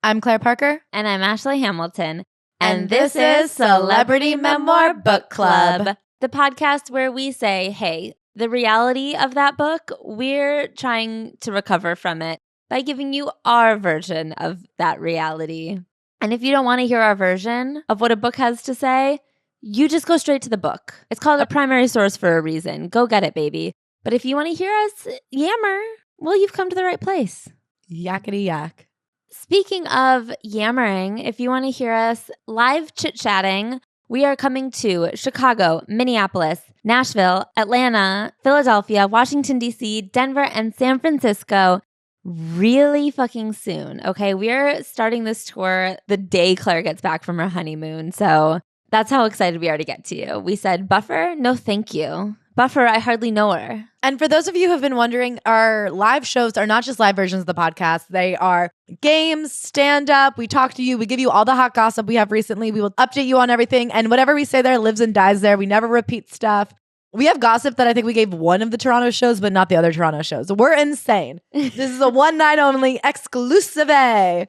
I'm Claire Parker. And I'm Ashley Hamilton. And this is Celebrity Memoir Book Club, the podcast where we say, hey, the reality of that book, we're trying to recover from it by giving you our version of that reality. And if you don't want to hear our version of what a book has to say, you just go straight to the book. It's called a primary source for a reason. Go get it, baby. But if you want to hear us yammer, well, you've come to the right place. Yakety yak. Speaking of yammering, if you want to hear us live chit-chatting, we are coming to Chicago, Minneapolis, Nashville, Atlanta, Philadelphia, Washington, D.C., Denver, and San Francisco really fucking soon. Okay, we are starting this tour the day Claire gets back from her honeymoon. So that's how excited we are to get to you. We said, Buffer, no thank you. Buffer, I hardly know her. And for those of you who have been wondering, our live shows are not just live versions of the podcast. They are games, stand-up. We talk to you. We give you all the hot gossip we have recently. We will update you on everything. And whatever we say there lives and dies there. We never repeat stuff. We have gossip that I think we gave one of the Toronto shows, but not the other Toronto shows. We're insane. This is a one night only exclusive. It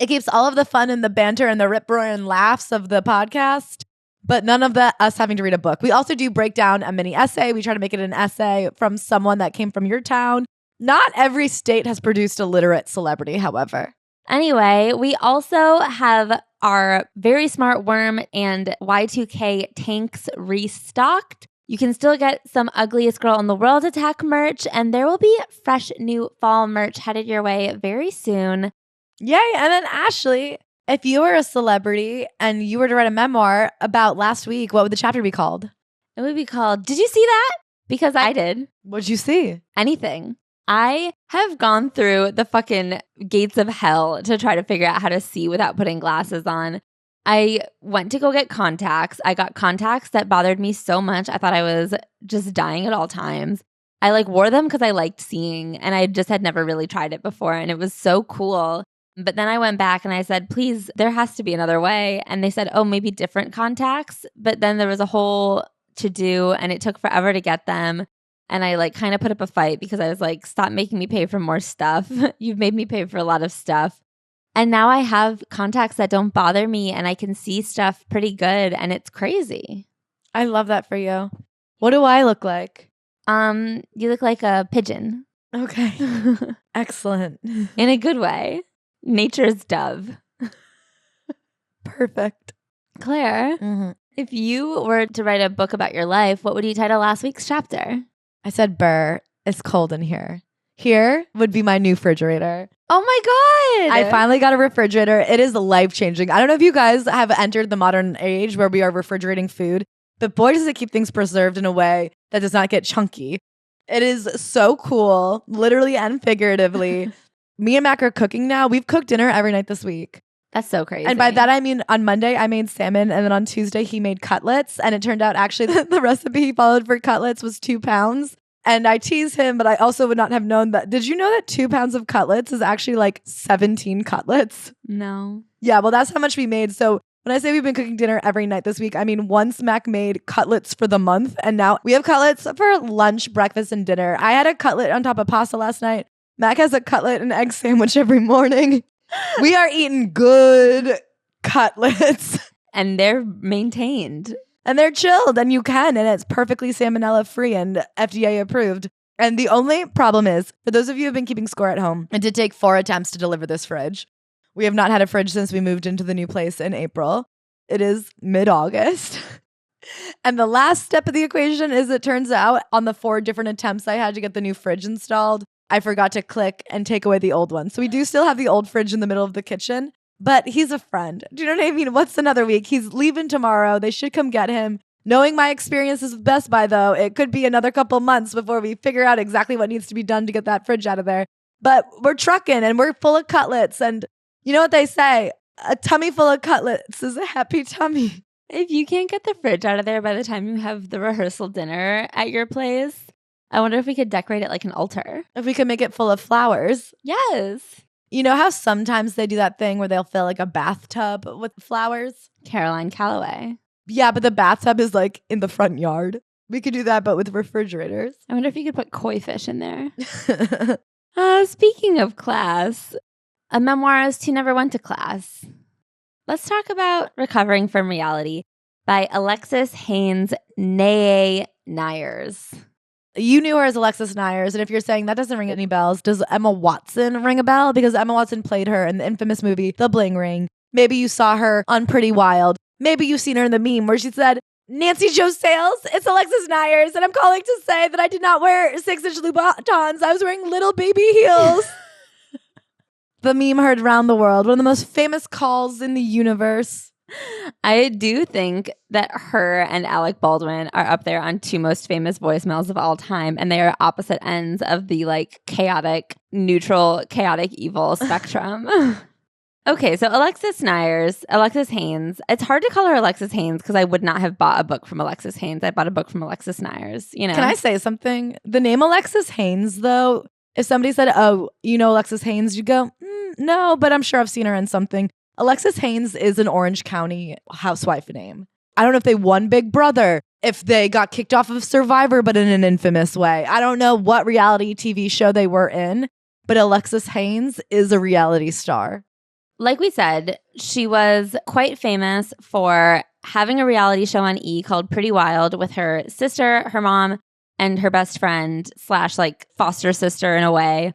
keeps all of the fun and the banter and the rip-roaring laughs of the podcast, but none of us having to read a book. We also do break down a mini essay. We try to make it an essay from someone that came from your town. Not every state has produced a literate celebrity, however. Anyway, we also have our Very Smart Worm and Y2K tanks restocked. You can still get some Ugliest Girl in the World Attack merch, and there will be fresh new fall merch headed your way very soon. Yay. And then Ashley, if you were a celebrity and you were to write a memoir about last week, what would the chapter be called? It would be called, Did You See That? Because I did. What'd you see? Anything. I have gone through the fucking gates of hell to try to figure out how to see without putting glasses on. I went to go get contacts. I got contacts that bothered me so much. I thought I was just dying at all times. I wore them because I liked seeing, and I just had never really tried it before, and it was so cool. But then I went back and I said, please, there has to be another way. And they said, oh, maybe different contacts. But then there was a whole to do, and it took forever to get them. And I kind of put up a fight because I was like, stop making me pay for more stuff. You've made me pay for a lot of stuff. And now I have contacts that don't bother me, and I can see stuff pretty good, and it's crazy. I love that for you. What do I look like? You look like a pigeon. Okay. Excellent. In a good way. Nature's dove. Perfect. Claire, if you were to write a book about your life, what would you title last week's chapter? I said, Burr, it's cold in here. Here would be my new refrigerator. Oh my God. I finally got a refrigerator. It is life-changing. I don't know if you guys have entered the modern age where we are refrigerating food, but boy, does it keep things preserved in a way that does not get chunky. It is so cool, literally and figuratively. Me and Mac are cooking now. We've cooked dinner every night this week. That's so crazy. And by that, I mean on Monday, I made salmon. And then on Tuesday, he made cutlets. And it turned out actually that the recipe he followed for cutlets was 2 pounds. And I tease him, but I also would not have known that. Did you know that 2 pounds of cutlets is actually 17 cutlets? No. Yeah, well, that's how much we made. So when I say we've been cooking dinner every night this week, I mean once Mac made cutlets for the month. And now we have cutlets for lunch, breakfast, and dinner. I had a cutlet on top of pasta last night. Mac has a cutlet and egg sandwich every morning. We are eating good cutlets. And they're maintained. And they're chilled, and you can, and it's perfectly salmonella free and FDA approved. And the only problem is, for those of you who have been keeping score at home, it did take 4 attempts to deliver this fridge. We have not had a fridge since we moved into the new place in April. It is mid-August. And the last step of the equation is, it turns out, on the 4 different attempts I had to get the new fridge installed, I forgot to click and take away the old one. So we do still have the old fridge in the middle of the kitchen. But he's a friend. Do you know what I mean? What's another week? He's leaving tomorrow. They should come get him. Knowing my experiences with Best Buy, though, it could be another couple months before we figure out exactly what needs to be done to get that fridge out of there. But we're trucking and we're full of cutlets. And you know what they say? A tummy full of cutlets is a happy tummy. If you can't get the fridge out of there by the time you have the rehearsal dinner at your place, I wonder if we could decorate it like an altar. If we could make it full of flowers. Yes. You know how sometimes they do that thing where they'll fill a bathtub with flowers? Caroline Calloway. Yeah, but the bathtub is in the front yard. We could do that, but with refrigerators. I wonder if you could put koi fish in there. Speaking of class, a memoirist who never went to class. Let's talk about Recovering from Reality by Alexis Neiers. You knew her as Alexis Neiers, and if you're saying that doesn't ring any bells, does Emma Watson ring a bell? Because Emma Watson played her in the infamous movie The Bling Ring. Maybe you saw her on Pretty Wild. Maybe you've seen her in the meme where she said, Nancy Jo Sales, it's Alexis Neiers, and I'm calling to say that I did not wear 6-inch Louboutins. I was wearing little baby heels. The meme heard around the world, one of the most famous calls in the universe. I do think that her and Alec Baldwin are up there on 2 most famous voicemails of all time, and they are opposite ends of the like chaotic, neutral, chaotic evil spectrum. Okay, so Alexis Haynes. It's hard to call her Alexis Haynes because I would not have bought a book from Alexis Haynes. I bought a book from Alexis Neiers, you know. Can I say something? The name Alexis Haynes, though, if somebody said, oh, you know Alexis Haynes, you'd go, no, but I'm sure I've seen her in something. Alexis Haynes is an Orange County housewife name. I don't know if they won Big Brother, if they got kicked off of Survivor, but in an infamous way. I don't know what reality TV show they were in, but Alexis Haynes is a reality star. Like we said, she was quite famous for having a reality show on E! Called Pretty Wild with her sister, her mom, and her best friend / like foster sister in a way.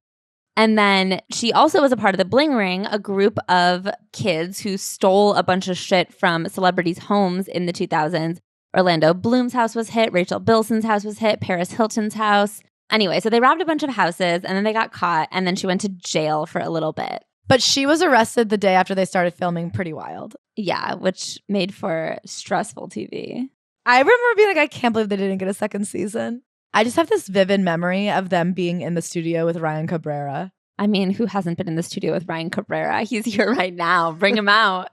And then she also was a part of the Bling Ring, a group of kids who stole a bunch of shit from celebrities' homes in the 2000s. Orlando Bloom's house was hit, Rachel Bilson's house was hit, Paris Hilton's house. Anyway, so they robbed a bunch of houses and then they got caught and then she went to jail for a little bit. But she was arrested the day after they started filming Pretty Wild. Yeah, which made for stressful TV. I remember being like, I can't believe they didn't get a second season. I just have this vivid memory of them being in the studio with Ryan Cabrera. I mean, who hasn't been in the studio with Ryan Cabrera? He's here right now. Bring him out.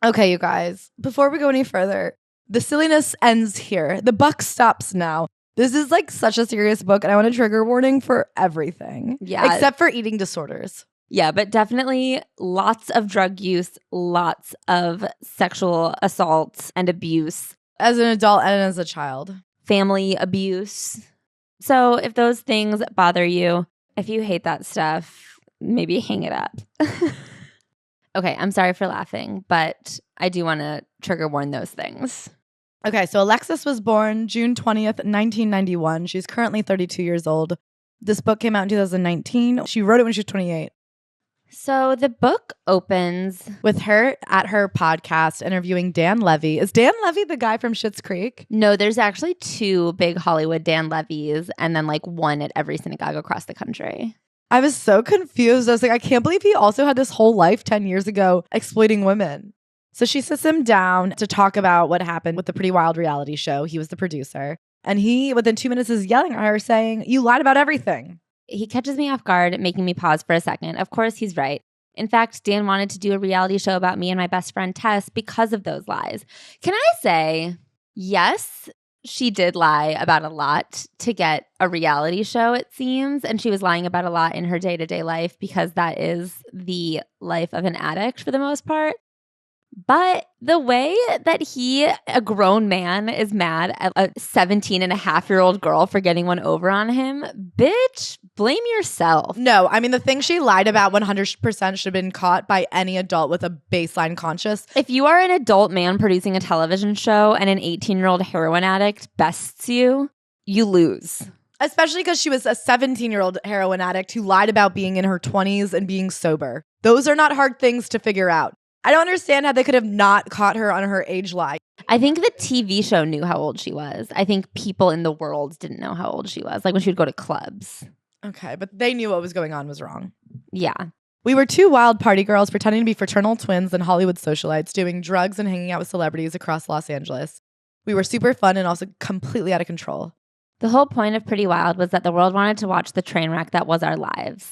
Okay, you guys, before we go any further, the silliness ends here. The buck stops now. This is like such a serious book, and I want a trigger warning for everything. Yeah. Except for eating disorders. Yeah, but definitely lots of drug use, lots of sexual assault and abuse. As an adult and as a child. Family abuse. So if those things bother you, if you hate that stuff, maybe hang it up. Okay, I'm sorry for laughing, but I do want to trigger warn those things. Okay, so Alexis was born June 20th, 1991. She's currently 32 years old. This book came out in 2019. She wrote it when she was 28. So the book opens with her at her podcast interviewing Dan Levy. Is Dan Levy the guy from Schitt's Creek? No, there's actually 2 big Hollywood Dan Levys and then like one at every synagogue across the country. I was so confused. I was like, I can't believe he also had this whole life 10 years ago exploiting women. So she sits him down to talk about what happened with the Pretty Wild reality show. He was the producer. And he, within 2 minutes, is yelling at her saying, you lied about everything. He catches me off guard, making me pause for a second. Of course, he's right. In fact, Dan wanted to do a reality show about me and my best friend Tess because of those lies. Can I say, yes, she did lie about a lot to get a reality show, it seems. And she was lying about a lot in her day-to-day life because that is the life of an addict for the most part. But the way that he, a grown man, is mad at a 17-and-a-half-year-old girl for getting one over on him, bitch, blame yourself. No, I mean, the thing she lied about 100% should have been caught by any adult with a baseline conscience. If you are an adult man producing a television show and an 18-year-old heroin addict bests you, you lose. Especially because she was a 17-year-old heroin addict who lied about being in her 20s and being sober. Those are not hard things to figure out. I don't understand how they could have not caught her on her age lie. I think the TV show knew how old she was. I think people in the world didn't know how old she was, like when she would go to clubs. Okay, but they knew what was going on was wrong. Yeah. We were 2 wild party girls pretending to be fraternal twins and Hollywood socialites, doing drugs and hanging out with celebrities across Los Angeles. We were super fun and also completely out of control. The whole point of Pretty Wild was that the world wanted to watch the train wreck that was our lives.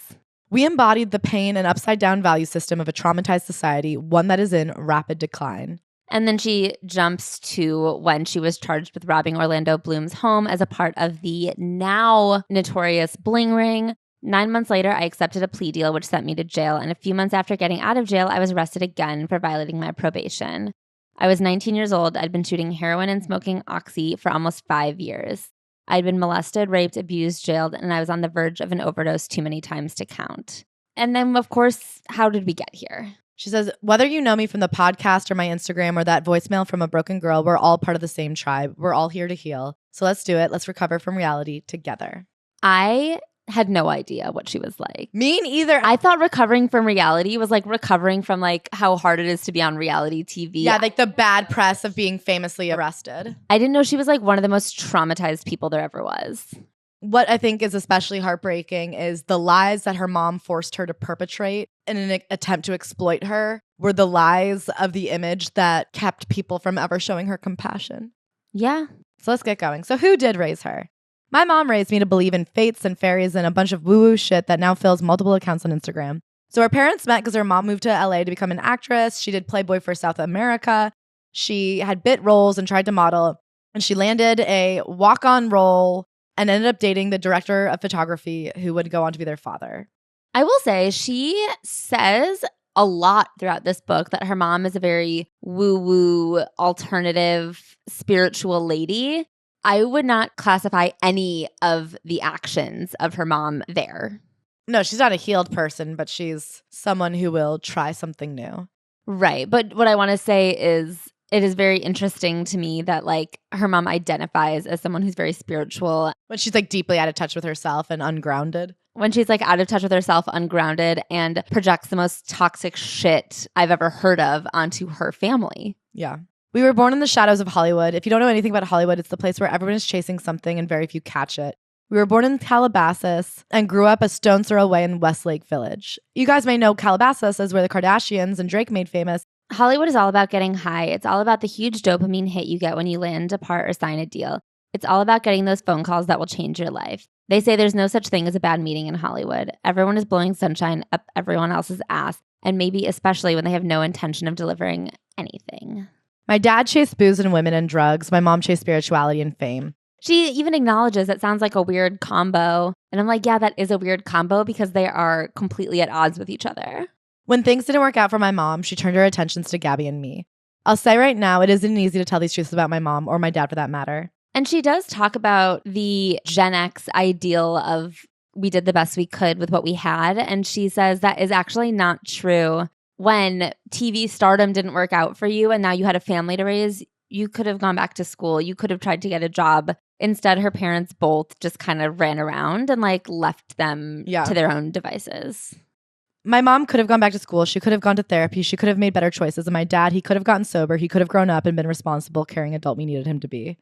We embodied the pain and upside-down value system of a traumatized society, one that is in rapid decline. And then she jumps to when she was charged with robbing Orlando Bloom's home as a part of the now notorious Bling Ring. 9 months later, I accepted a plea deal, which sent me to jail. And a few months after getting out of jail, I was arrested again for violating my probation. I was 19 years old. I'd been shooting heroin and smoking oxy for almost 5 years. I'd been molested, raped, abused, jailed, and I was on the verge of an overdose too many times to count. And then, of course, how did we get here? She says, whether you know me from the podcast or my Instagram or that voicemail from a broken girl, we're all part of the same tribe. We're all here to heal. So let's do it. Let's recover from reality together. I had no idea what she was like. Me neither. I thought recovering from reality was like recovering from like how hard it is to be on reality TV. Yeah, like the bad press of being famously arrested. I didn't know she was like one of the most traumatized people there ever was. What I think is especially heartbreaking is the lies that her mom forced her to perpetrate in an attempt to exploit her were the lies of the image that kept people from ever showing her compassion. Yeah. So let's get going. So who did raise her? My mom raised me to believe in fates and fairies and a bunch of woo-woo shit that now fills multiple accounts on Instagram. So her parents met because her mom moved to LA to become an actress. She did Playboy for South America. She had bit roles and tried to model. And she landed a walk-on role and ended up dating the director of photography who would go on to be their father. I will say she says a lot throughout this book that her mom is a very woo-woo, alternative, spiritual lady. I would not classify any of the actions of her mom there. No, she's not a healed person, but she's someone who will try something new. Right. But what I want to say is it is very interesting to me that like her mom identifies as someone who's very spiritual. When she's like deeply out of touch with herself and ungrounded. When she's like out of touch with herself, ungrounded, and projects the most toxic shit I've ever heard of onto her family. Yeah. We were born in the shadows of Hollywood. If you don't know anything about Hollywood, it's the place where everyone is chasing something and very few catch it. We were born in Calabasas and grew up a stone's throw away in Westlake Village. You guys may know Calabasas as where the Kardashians and Drake made famous. Hollywood is all about getting high. It's all about the huge dopamine hit you get when you land a part or sign a deal. It's all about getting those phone calls that will change your life. They say there's no such thing as a bad meeting in Hollywood. Everyone is blowing sunshine up everyone else's ass, and maybe especially when they have no intention of delivering anything. My dad chased booze and women and drugs. My mom chased spirituality and fame. She even acknowledges that sounds like a weird combo. And I'm like, yeah, that is a weird combo because they are completely at odds with each other. When things didn't work out for my mom, she turned her attentions to Gabby and me. I'll say right now, it isn't easy to tell these truths about my mom or my dad for that matter. And she does talk about the Gen X ideal of we did the best we could with what we had. And she says that is actually not true. When TV stardom didn't work out for you and now you had a family to raise, you could have gone back to school. You could have tried to get a job. Instead, her parents both just kind of ran around and like left them to their own devices. My mom could have gone back to school. She could have gone to therapy. She could have made better choices. And my dad, he could have gotten sober. He could have grown up and been responsible, caring adult we needed him to be.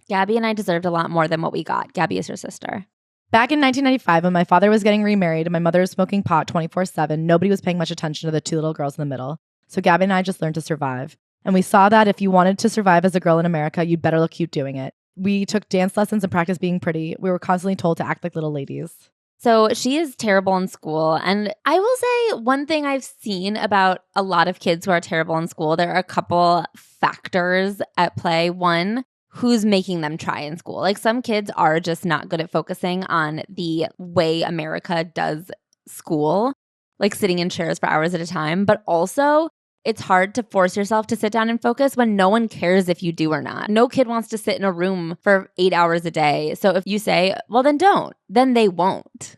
Gabby and I deserved a lot more than what we got. Gabby is her sister. Back in 1995, when my father was getting remarried and my mother was smoking pot 24/7, nobody was paying much attention to the two little girls in the middle. So Gabby and I just learned to survive. And we saw that if you wanted to survive as a girl in America, you'd better look cute doing it. We took dance lessons and practiced being pretty. We were constantly told to act like little ladies. So she is terrible in school. And I will say one thing I've seen about a lot of kids who are terrible in school, there are a couple factors at play. One, who's making them try in school. Like some kids are just not good at focusing on the way America does school, like sitting in chairs for hours at a time. But also, it's hard to force yourself to sit down and focus when no one cares if you do or not. No kid wants to sit in a room for 8 hours a day. So if you say, well, then don't, then they won't.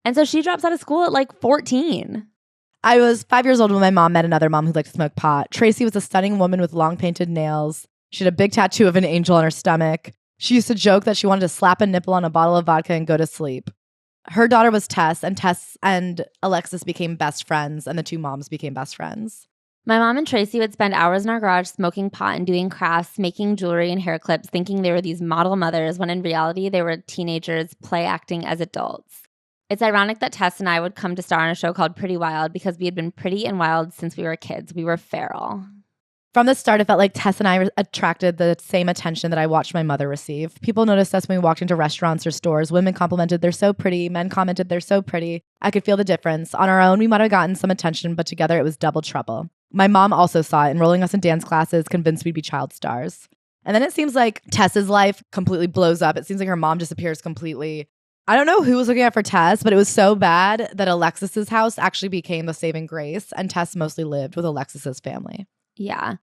And so she drops out of school at like 14. I was 5 years old when my mom met another mom who liked to smoke pot. Tracy was a stunning woman with long painted nails. She had a big tattoo of an angel on her stomach. She used to joke that she wanted to slap a nipple on a bottle of vodka and go to sleep. Her daughter was Tess and Alexis became best friends, and the two moms became best friends. My mom and Tracy would spend hours in our garage smoking pot and doing crafts, making jewelry and hair clips, thinking they were these model mothers when in reality they were teenagers play acting as adults. It's ironic that Tess and I would come to star on a show called Pretty Wild because we had been pretty and wild since we were kids. We were feral. From the start, it felt like Tess and I attracted the same attention that I watched my mother receive. People noticed us when we walked into restaurants or stores. Women complimented, they're so pretty. Men commented, they're so pretty. I could feel the difference. On our own, we might have gotten some attention, but together it was double trouble. My mom also saw it, enrolling us in dance classes, convinced we'd be child stars. And then it seems like Tess's life completely blows up. It seems like her mom disappears completely. I don't know who was looking out for Tess, but it was so bad that Alexis's house actually became the saving grace, and Tess mostly lived with Alexis's family. Yeah.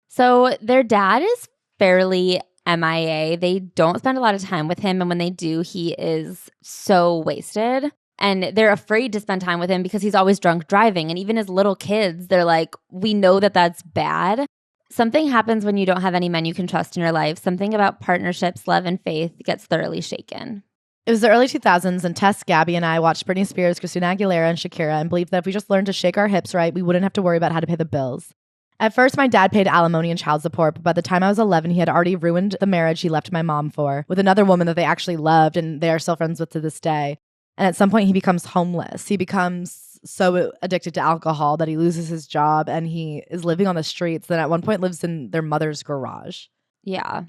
So their dad is fairly MIA. They don't spend a lot of time with him, and when they do, he is so wasted. And they're afraid to spend time with him because he's always drunk driving. And even as little kids, they're like, we know that that's bad. Something happens when you don't have any men you can trust in your life. Something about partnerships, love, and faith gets thoroughly shaken. It was the early 2000s, and Tess, Gabby, and I watched Britney Spears, Christina Aguilera, and Shakira and believed that if we just learned to shake our hips right, we wouldn't have to worry about how to pay the bills. At first, my dad paid alimony and child support, but by the time I was 11, he had already ruined the marriage he left my mom for with another woman that they actually loved, and they are still friends with to this day. And at some point, he becomes homeless. He becomes so addicted to alcohol that he loses his job, and he is living on the streets. Then at one point lives in their mother's garage. Yeah.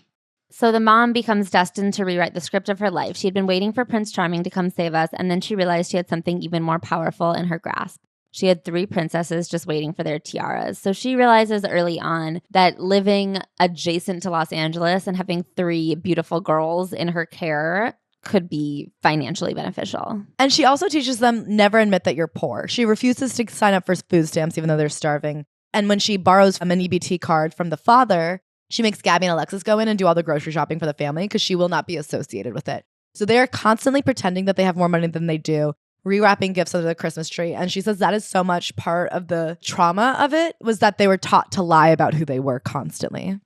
So the mom becomes destined to rewrite the script of her life. She had been waiting for Prince Charming to come save us, and then she realized she had something even more powerful in her grasp. She had 3 princesses just waiting for their tiaras. So she realizes early on that living adjacent to Los Angeles and having 3 beautiful girls in her care could be financially beneficial. And she also teaches them never admit that you're poor. She refuses to sign up for food stamps even though they're starving. And when she borrows an EBT card from the father, she makes Gabby and Alexis go in and do all the grocery shopping for the family because she will not be associated with it. So they are constantly pretending that they have more money than they do, rewrapping gifts under the Christmas tree. And she says that is so much part of the trauma of it was that they were taught to lie about who they were constantly.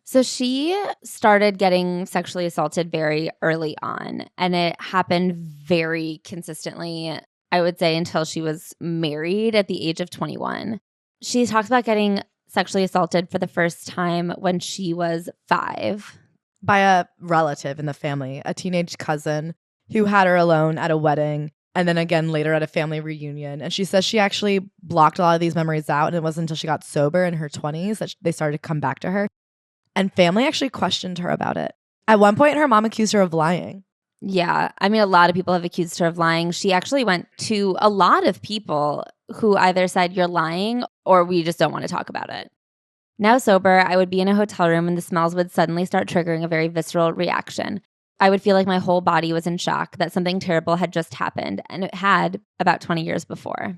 So she started getting sexually assaulted very early on, and it happened very consistently, I would say, until she was married at the age of 21. She talks about getting sexually assaulted for the first time when she was 5. By a relative in the family, a teenage cousin who had her alone at a wedding and then again later at a family reunion. And she says she actually blocked a lot of these memories out, and it wasn't until she got sober in her 20s that they started to come back to her. And family actually questioned her about it. At one point, her mom accused her of lying. Yeah. I mean, a lot of people have accused her of lying. She actually went to a lot of people who either said, you're lying, or we just don't want to talk about it. Now sober, I would be in a hotel room and the smells would suddenly start triggering a very visceral reaction. I would feel like my whole body was in shock, that something terrible had just happened, and it had about 20 years before.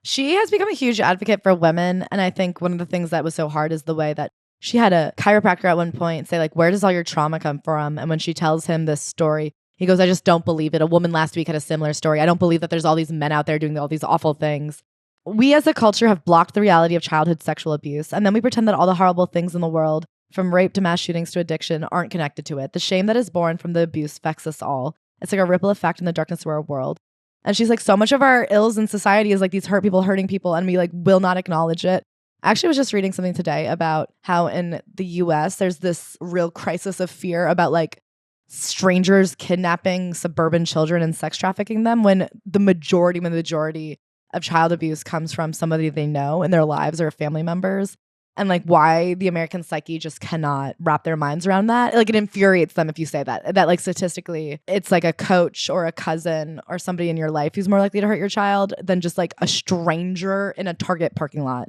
She has become a huge advocate for women. And I think one of the things that was so hard is the way that she had a chiropractor at one point say, like, where does all your trauma come from? And when she tells him this story, he goes, I just don't believe it. A woman last week had a similar story. I don't believe that there's all these men out there doing all these awful things. We as a culture have blocked the reality of childhood sexual abuse. And then we pretend that all the horrible things in the world, from rape to mass shootings to addiction, aren't connected to it. The shame that is born from the abuse affects us all. It's like a ripple effect in the darkness of our world. And she's like, so much of our ills in society is like these hurt people hurting people, and we like will not acknowledge it. I actually was just reading something today about how in the US, there's this real crisis of fear about like strangers kidnapping suburban children and sex trafficking them when the majority of child abuse comes from somebody they know in their lives or family members. And like why the American psyche just cannot wrap their minds around that. Like it infuriates them if you say that like statistically it's like a coach or a cousin or somebody in your life who's more likely to hurt your child than just like a stranger in a Target parking lot.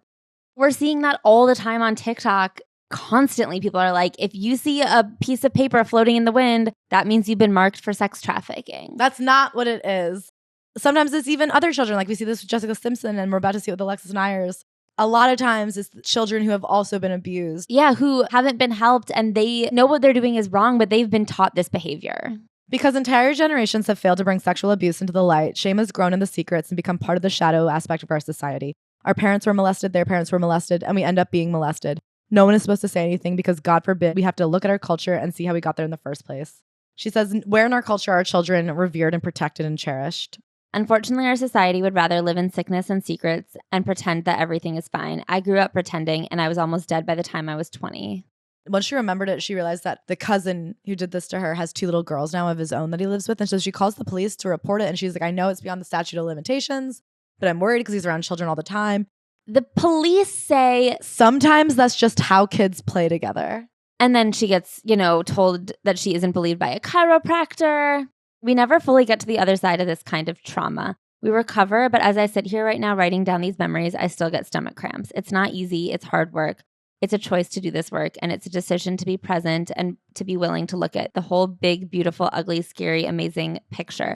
We're seeing that all the time on TikTok. Constantly, people are like, if you see a piece of paper floating in the wind, that means you've been marked for sex trafficking. That's not what it is. Sometimes it's even other children. Like we see this with Jessica Simpson, and we're about to see it with Alexis Neiers. A lot of times it's children who have also been abused. Yeah, who haven't been helped, and they know what they're doing is wrong, but they've been taught this behavior. Because entire generations have failed to bring sexual abuse into the light, shame has grown in the secrets and become part of the shadow aspect of our society. Our parents were molested, their parents were molested, and we end up being molested. No one is supposed to say anything because, God forbid, we have to look at our culture and see how we got there in the first place. She says, where in our culture are children revered and protected and cherished? Unfortunately, our society would rather live in sickness and secrets and pretend that everything is fine. I grew up pretending, and I was almost dead by the time I was 20. Once she remembered it, she realized that the cousin who did this to her has 2 little girls now of his own that he lives with. And so she calls the police to report it. And she's like, I know it's beyond the statute of limitations, but I'm worried because he's around children all the time. The police say sometimes that's just how kids play together. And then she gets, told that she isn't believed by a chiropractor. We never fully get to the other side of this kind of trauma. We recover, but as I sit here right now writing down these memories, I still get stomach cramps. It's not easy. It's hard work. It's a choice to do this work, and it's a decision to be present and to be willing to look at the whole big, beautiful, ugly, scary, amazing picture.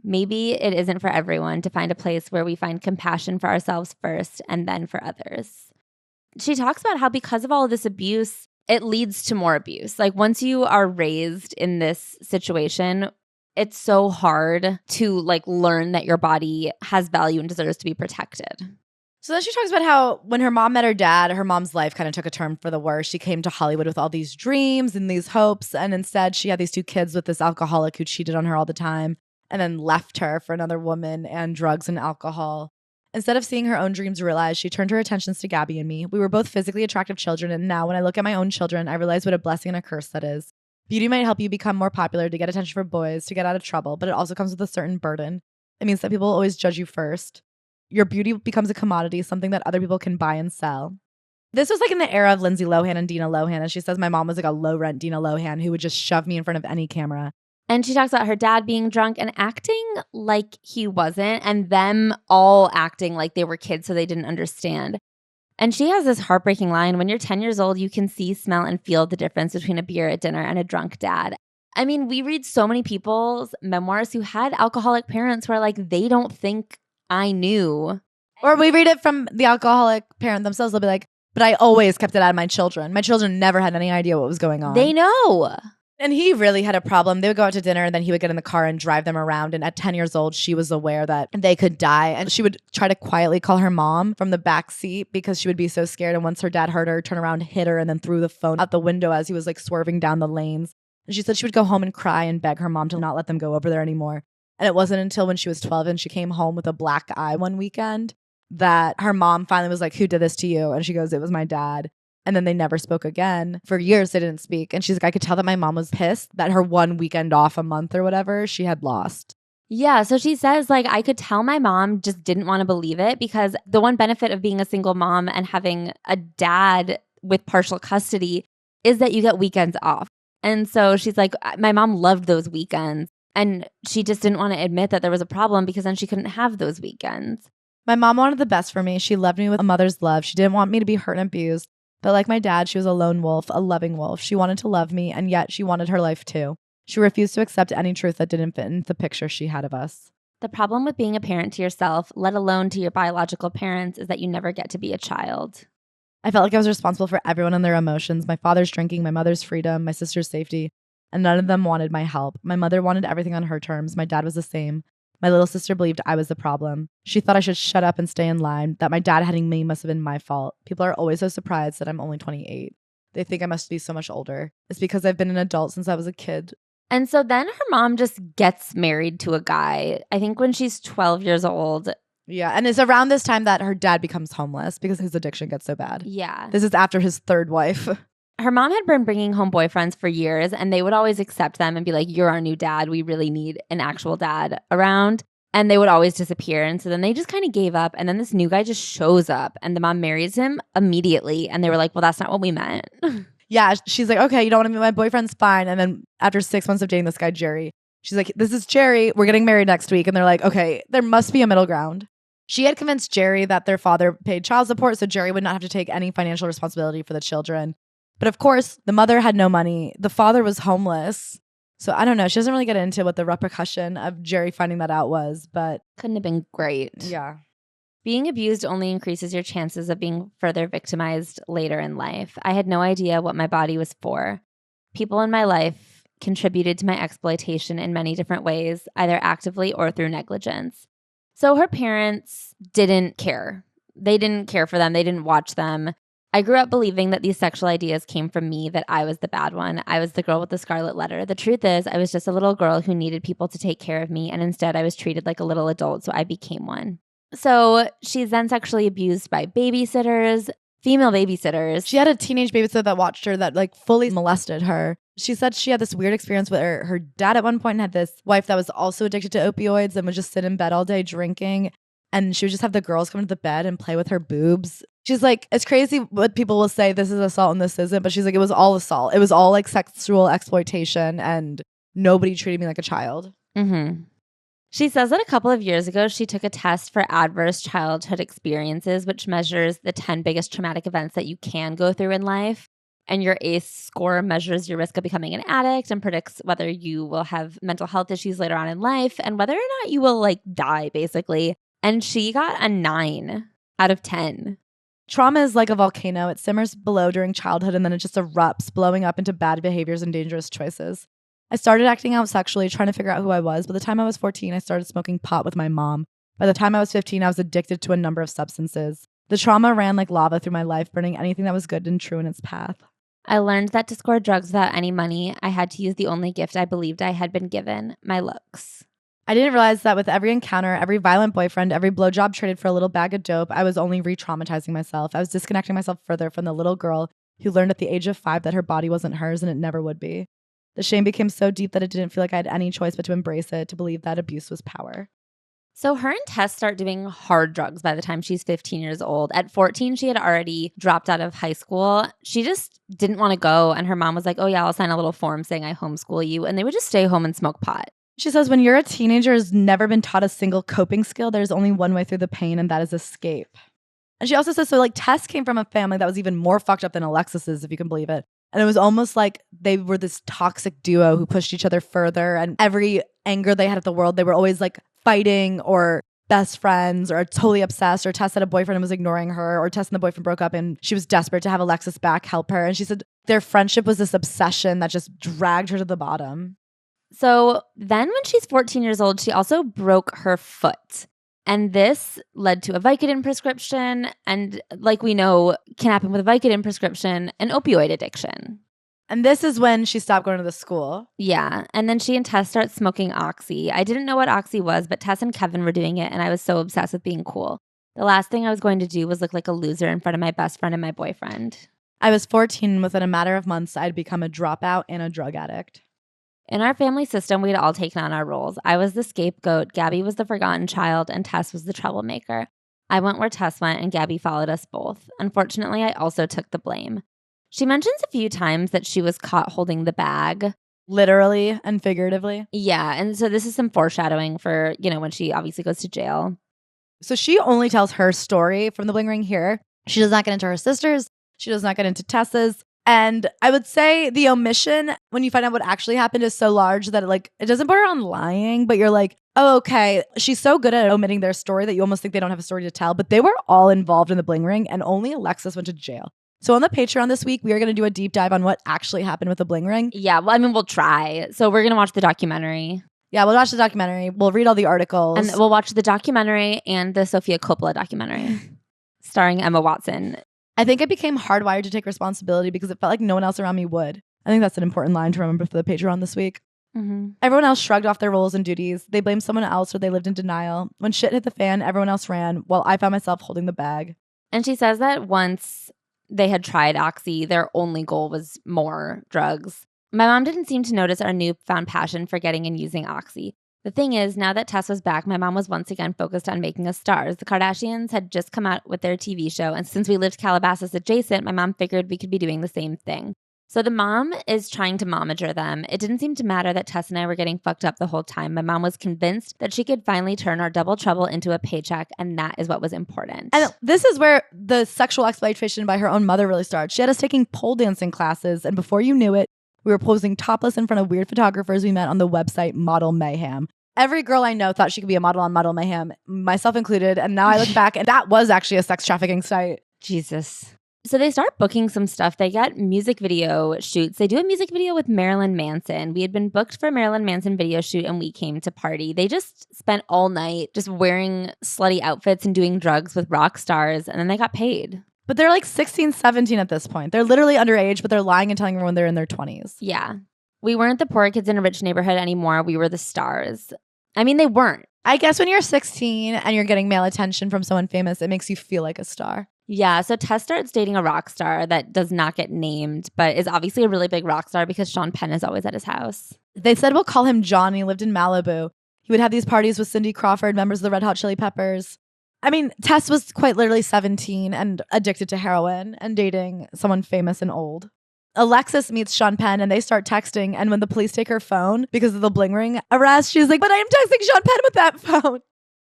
Maybe it isn't for everyone to find a place where we find compassion for ourselves first and then for others. She talks about how because of all of this abuse, it leads to more abuse. Like once you are raised in this situation, it's so hard to like learn that your body has value and deserves to be protected. So then she talks about how when her mom met her dad, her mom's life kind of took a turn for the worse. She came to Hollywood with all these dreams and these hopes, and instead she had these 2 kids with this alcoholic who cheated on her all the time and then left her for another woman and drugs and alcohol. Instead of seeing her own dreams realized, she turned her attentions to Gabby and me. We were both physically attractive children, and now when I look at my own children, I realize what a blessing and a curse that is. Beauty might help you become more popular, to get attention from boys, to get out of trouble, but it also comes with a certain burden. It means that people always judge you first. Your beauty becomes a commodity, something that other people can buy and sell. This was like in the era of Lindsay Lohan and Dina Lohan, and she says my mom was like a low-rent Dina Lohan who would just shove me in front of any camera. And she talks about her dad being drunk and acting like he wasn't, and them all acting like they were kids so they didn't understand. And she has this heartbreaking line, when you're 10 years old, you can see, smell, and feel the difference between a beer at dinner and a drunk dad. I mean, we read so many people's memoirs who had alcoholic parents where like they don't think I knew. Or we read it from the alcoholic parent themselves. They'll be like, but I always kept it out of my children. My children never had any idea what was going on. They know. And he really had a problem. They would go out to dinner and then he would get in the car and drive them around. And at 10 years old, she was aware that they could die. And she would try to quietly call her mom from the back seat because she would be so scared. And once her dad heard her, turn around, hit her, and then threw the phone out the window as he was like swerving down the lanes. And she said she would go home and cry and beg her mom to not let them go over there anymore. And it wasn't until when she was 12 and she came home with a black eye one weekend that her mom finally was like, who did this to you? And she goes, it was my dad. And then they never spoke again. For years, they didn't speak. And she's like, I could tell that my mom was pissed that her one weekend off a month or whatever she had lost. Yeah. So she says, like, I could tell my mom just didn't want to believe it because the one benefit of being a single mom and having a dad with partial custody is that you get weekends off. And so she's like, my mom loved those weekends. And she just didn't want to admit that there was a problem because then she couldn't have those weekends. My mom wanted the best for me. She loved me with a mother's love. She didn't want me to be hurt and abused. But like my dad, she was a lone wolf, a loving wolf. She wanted to love me, and yet she wanted her life too. She refused to accept any truth that didn't fit into the picture she had of us. The problem with being a parent to yourself, let alone to your biological parents, is that you never get to be a child. I felt like I was responsible for everyone and their emotions. My father's drinking, my mother's freedom, my sister's safety. And none of them wanted my help. My mother wanted everything on her terms. My dad was the same. My little sister believed I was the problem. She thought I should shut up and stay in line, that my dad having me must have been my fault. People are always so surprised that I'm only 28. They think I must be so much older. It's because I've been an adult since I was a kid. And so then her mom just gets married to a guy, I think when she's 12 years old. Yeah, and it's around this time that her dad becomes homeless because his addiction gets so bad. Yeah. This is after his third wife. Her mom had been bringing home boyfriends for years, and they would always accept them and be like, you're our new dad. We really need an actual dad around. And they would always disappear. And so then they just kind of gave up. And then this new guy just shows up, and the mom marries him immediately. And they were like, well, that's not what we meant. Yeah, she's like, okay, you don't want to meet my boyfriend's fine. And then after 6 months of dating this guy, Jerry, she's like, this is Jerry. We're getting married next week. And they're like, okay, there must be a middle ground. She had convinced Jerry that their father paid child support, so Jerry would not have to take any financial responsibility for the children. But of course, the mother had no money. The father was homeless. So I don't know. She doesn't really get into what the repercussion of Jerry finding that out was, but couldn't have been great. Yeah. Being abused only increases your chances of being further victimized later in life. I had no idea what my body was for. People in my life contributed to my exploitation in many different ways, either actively or through negligence. So her parents didn't care. They didn't care for them. They didn't watch them. I grew up believing that these sexual ideas came from me, that I was the bad one. I was the girl with the scarlet letter. The truth is, I was just a little girl who needed people to take care of me, and instead I was treated like a little adult, so I became one. So she's then sexually abused by babysitters, female babysitters. She had a teenage babysitter that watched her that like fully molested her. She said she had this weird experience with her dad at one point had this wife that was also addicted to opioids and would just sit in bed all day drinking. And she would just have the girls come to the bed and play with her boobs. She's like, it's crazy what people will say, this is assault and this isn't. But she's like, it was all assault. It was all like sexual exploitation and nobody treated me like a child. Mm-hmm. She says that a couple of years ago, she took a test for adverse childhood experiences, which measures the 10 biggest traumatic events that you can go through in life. And your ACE score measures your risk of becoming an addict and predicts whether you will have mental health issues later on in life and whether or not you will like die, basically. And she got a 9 out of 10. Trauma is like a volcano. It simmers below during childhood and then it just erupts, blowing up into bad behaviors and dangerous choices. I started acting out sexually, trying to figure out who I was. By the time I was 14, I started smoking pot with my mom. By the time I was 15, I was addicted to a number of substances. The trauma ran like lava through my life, burning anything that was good and true in its path. I learned that to score drugs without any money, I had to use the only gift I believed I had been given, my looks. I didn't realize that with every encounter, every violent boyfriend, every blowjob traded for a little bag of dope, I was only re-traumatizing myself. I was disconnecting myself further from the little girl who learned at the age of 5 that her body wasn't hers and it never would be. The shame became so deep that it didn't feel like I had any choice but to embrace it, to believe that abuse was power. So her and Tess start doing hard drugs by the time she's 15 years old. At 14, she had already dropped out of high school. She just didn't want to go. And her mom was like, oh yeah, I'll sign a little form saying I homeschool you. And they would just stay home and smoke pot. She says, when you're a teenager who's never been taught a single coping skill, there's only one way through the pain, and that is escape. And she also says, so like Tess came from a family that was even more fucked up than Alexis's, if you can believe it. And it was almost like they were this toxic duo who pushed each other further. And every anger they had at the world, they were always like fighting or best friends or totally obsessed, or Tess had a boyfriend and was ignoring her, or Tess and the boyfriend broke up and she was desperate to have Alexis back help her. And she said their friendship was this obsession that just dragged her to the bottom. So then when she's 14 years old, she also broke her foot. And this led to a Vicodin prescription. And like we know can happen with a Vicodin prescription, an opioid addiction. And this is when she stopped going to the school. Yeah. And then she and Tess start smoking Oxy. I didn't know what Oxy was, but Tess and Kevin were doing it. And I was so obsessed with being cool. The last thing I was going to do was look like a loser in front of my best friend and my boyfriend. I was 14, and within a matter of months, I'd become a dropout and a drug addict. In our family system, we'd all taken on our roles. I was the scapegoat, Gabby was the forgotten child, and Tess was the troublemaker. I went where Tess went, and Gabby followed us both. Unfortunately, I also took the blame. She mentions a few times that she was caught holding the bag. Literally and figuratively. Yeah, and so this is some foreshadowing for, when she obviously goes to jail. So she only tells her story from the Bling Ring here. She does not get into her sister's. She does not get into Tessa's. And I would say the omission, when you find out what actually happened, is so large that it doesn't put her on lying, but you're like, oh, okay. She's so good at omitting their story that you almost think they don't have a story to tell. But they were all involved in the Bling Ring, and only Alexis went to jail. So on the Patreon this week, we are going to do a deep dive on what actually happened with the Bling Ring. Yeah, well, we'll try. So we're going to watch the documentary. Yeah, we'll watch the documentary. We'll read all the articles. And we'll watch the documentary and the Sofia Coppola documentary starring Emma Watson. I think it became hardwired to take responsibility because it felt like no one else around me would. I think that's an important line to remember for the Patreon this week. Mm-hmm. Everyone else shrugged off their roles and duties. They blamed someone else or they lived in denial. When shit hit the fan, everyone else ran while I found myself holding the bag. And she says that once they had tried Oxy, their only goal was more drugs. My mom didn't seem to notice our newfound passion for getting and using Oxy. The thing is, now that Tess was back, my mom was once again focused on making us stars. The Kardashians had just come out with their TV show, and since we lived Calabasas adjacent, my mom figured we could be doing the same thing. So the mom is trying to momager them. It didn't seem to matter that Tess and I were getting fucked up the whole time. My mom was convinced that she could finally turn our double trouble into a paycheck, and that is what was important. And this is where the sexual exploitation by her own mother really started. She had us taking pole dancing classes, and before you knew it, we were posing topless in front of weird photographers we met on the website Model Mayhem. Every girl I know thought she could be a model on Model Mayhem, myself included. And now I look back and that was actually a sex trafficking site. Jesus. So they start booking some stuff. They get music video shoots. They do a music video with Marilyn Manson. We had been booked for a Marilyn Manson video shoot and we came to party. They just spent all night just wearing slutty outfits and doing drugs with rock stars. And then they got paid. But they're like 16, 17 at this point. They're literally underage, but they're lying and telling everyone they're in their 20s. Yeah. We weren't the poor kids in a rich neighborhood anymore. We were the stars. I mean, they weren't. I guess when you're 16 and you're getting male attention from someone famous, it makes you feel like a star. Yeah, so Tess starts dating a rock star that does not get named, but is obviously a really big rock star because Sean Penn is always at his house. They said we'll call him John. He lived in Malibu. He would have these parties with Cindy Crawford, members of the Red Hot Chili Peppers. I mean, Tess was quite literally 17 and addicted to heroin and dating someone famous and old. Alexis meets Sean Penn and they start texting. And when the police take her phone because of the Bling Ring arrest, she's like, but I am texting Sean Penn with that phone.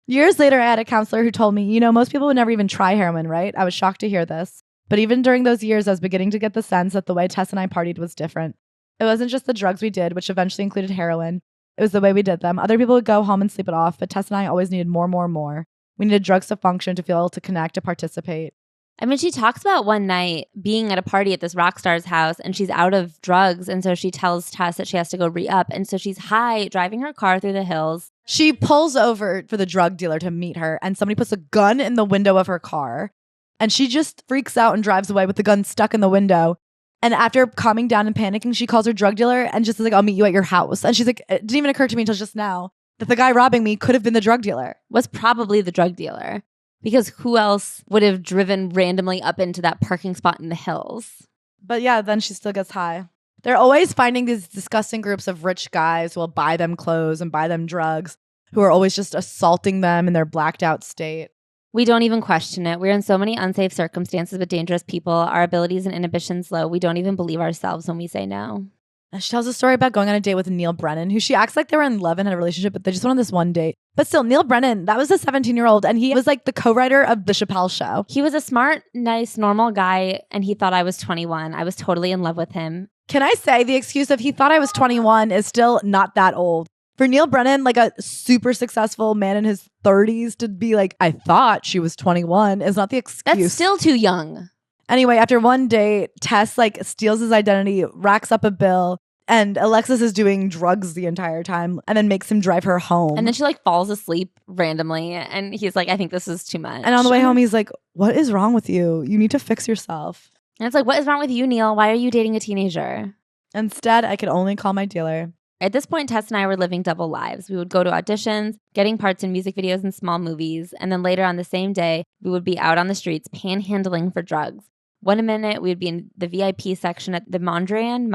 Years later, I had a counselor who told me, most people would never even try heroin, right? I was shocked to hear this. But even during those years, I was beginning to get the sense that the way Tess and I partied was different. It wasn't just the drugs we did, which eventually included heroin. It was the way we did them. Other people would go home and sleep it off, but Tess and I always needed more. We needed drugs to function, to feel able to connect, to participate. I mean, she talks about one night being at a party at this rock star's house and she's out of drugs. And so she tells Tess that she has to go re-up. And so she's high, driving her car through the hills. She pulls over for the drug dealer to meet her, and somebody puts a gun in the window of her car. And she just freaks out and drives away with the gun stuck in the window. And after calming down and panicking, she calls her drug dealer and just is like, I'll meet you at your house. And she's like, it didn't even occur to me until just now that the guy robbing me could have been the drug dealer. Was probably the drug dealer. Because who else would have driven randomly up into that parking spot in the hills? But yeah, then she still gets high. They're always finding these disgusting groups of rich guys who will buy them clothes and buy them drugs, who are always just assaulting them in their blacked out state. We don't even question it. We're in so many unsafe circumstances with dangerous people. Our abilities and inhibitions low. We don't even believe ourselves when we say no. And she tells a story about going on a date with Neil Brennan, who she acts like they were in love and had a relationship, but they just went on this one date. But still, Neil Brennan, that was a 17-year-old, and he was like the co-writer of The Chappelle Show. He was a smart, nice, normal guy, and he thought I was 21. I was totally in love with him. Can I say the excuse of he thought I was 21 is still not that old? For Neil Brennan, like a super successful man in his 30s, to be like, I thought she was 21 is not the excuse. That's still too young. Anyway, after one date, Tess like steals his identity, racks up a bill, and Alexis is doing drugs the entire time and then makes him drive her home. And then she like falls asleep randomly and he's like, I think this is too much. And on the way home, he's like, what is wrong with you? You need to fix yourself. And it's like, what is wrong with you, Neil? Why are you dating a teenager? Instead, I could only call my dealer. At this point, Tess and I were living double lives. We would go to auditions, getting parts in music videos and small movies, and then later on the same day, we would be out on the streets panhandling for drugs. One minute, we would be in the VIP section at the Mondrian.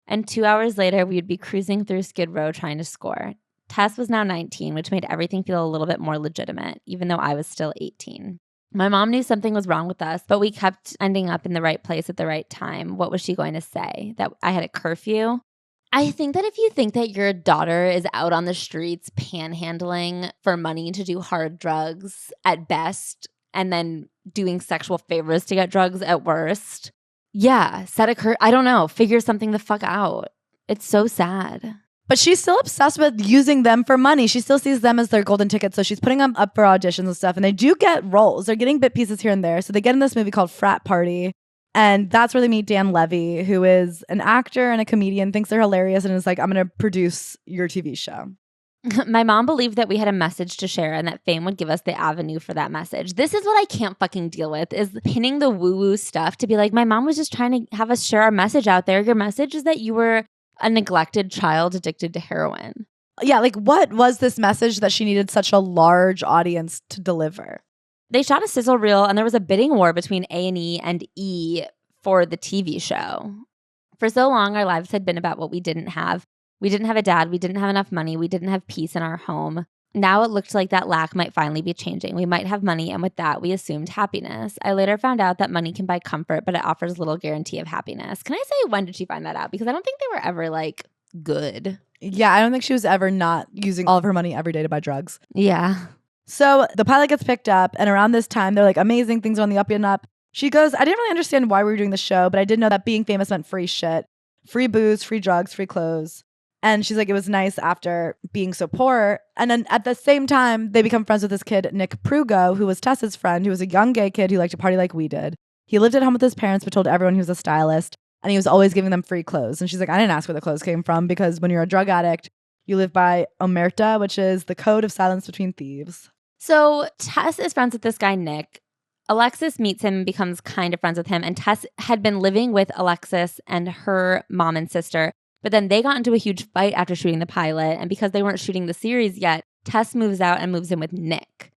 And 2 hours later, we would be cruising through Skid Row trying to score. Tess was now 19, which made everything feel a little bit more legitimate, even though I was still 18. My mom knew something was wrong with us, but we kept ending up in the right place at the right time. What was she going to say? That I had a curfew? I think that if you think that your daughter is out on the streets panhandling for money to do hard drugs at best, and then doing sexual favors to get drugs at worst, yeah, I don't know, figure something the fuck out. It's so sad. But she's still obsessed with using them for money. She still sees them as their golden ticket. So she's putting them up for auditions and stuff. And they do get roles. They're getting bit pieces here and there. So they get in this movie called Frat Party. And that's where they meet Dan Levy, who is an actor and a comedian, thinks they're hilarious, and is like, I'm going to produce your TV show. My mom believed that we had a message to share and that fame would give us the avenue for that message. This is what I can't fucking deal with, is pinning the woo-woo stuff to be like, my mom was just trying to have us share our message out there. Your message is that you were a neglected child addicted to heroin. Yeah, like what was this message that she needed such a large audience to deliver? They shot a sizzle reel and there was a bidding war between A&E and E for the TV show. For so long, our lives had been about what we didn't have. We didn't have a dad. We didn't have enough money. We didn't have peace in our home. Now it looked like that lack might finally be changing. We might have money, and with that, we assumed happiness. I later found out that money can buy comfort, but it offers little guarantee of happiness. Can I say, when did she find that out? Because I don't think they were ever, like, good. Yeah, I don't think she was ever not using all of her money every day to buy drugs. Yeah. So the pilot gets picked up, and around this time, they're like, amazing, things are on the up and up. She goes, I didn't really understand why we were doing the show, but I did know that being famous meant free shit. Free booze, free drugs, free clothes. And she's like, it was nice after being so poor. And then at the same time, they become friends with this kid, Nick Prugo, who was Tessa's friend, who was a young gay kid who liked to party like we did. He lived at home with his parents, but told everyone he was a stylist. And he was always giving them free clothes. And she's like, I didn't ask where the clothes came from, because when you're a drug addict, you live by omerta, which is the code of silence between thieves. So Tess is friends with this guy, Nick. Alexis meets him and becomes kind of friends with him. And Tess had been living with Alexis and her mom and sister. But then they got into a huge fight after shooting the pilot. And because they weren't shooting the series yet, Tess moves out and moves in with Nick.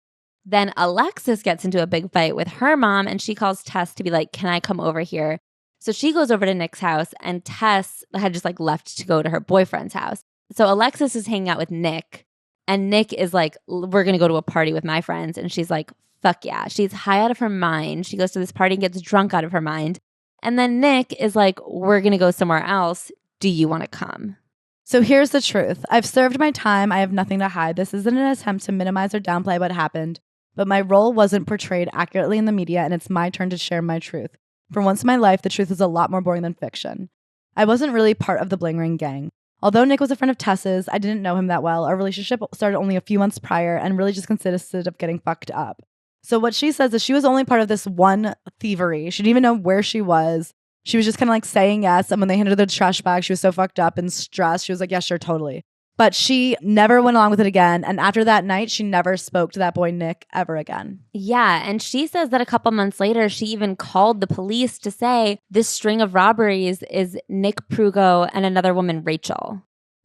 Then Alexis gets into a big fight with her mom, and she calls Tess to be like, can I come over here? So she goes over to Nick's house, and Tess had just like left to go to her boyfriend's house. So Alexis is hanging out with Nick, and Nick is like, we're going to go to a party with my friends. And she's like, fuck yeah. She's high out of her mind. She goes to this party and gets drunk out of her mind. And then Nick is like, we're going to go somewhere else. Do you want to come? So here's the truth. I've served my time. I have nothing to hide. This isn't an attempt to minimize or downplay what happened, but my role wasn't portrayed accurately in the media, and it's my turn to share my truth. For once in my life, the truth is a lot more boring than fiction. I wasn't really part of the Bling Ring gang. Although Nick was a friend of Tess's, I didn't know him that well. Our relationship started only a few months prior and really just consisted of getting fucked up. So what she says is she was only part of this one thievery. She didn't even know where she was. She was just kind of like saying yes. And when they handed her the trash bag, she was so fucked up and stressed. She was like, yeah, sure, totally. But she never went along with it again. And after that night, she never spoke to that boy, Nick, ever again. Yeah. And she says that a couple months later, she even called the police to say this string of robberies is Nick Prugo and another woman, Rachel.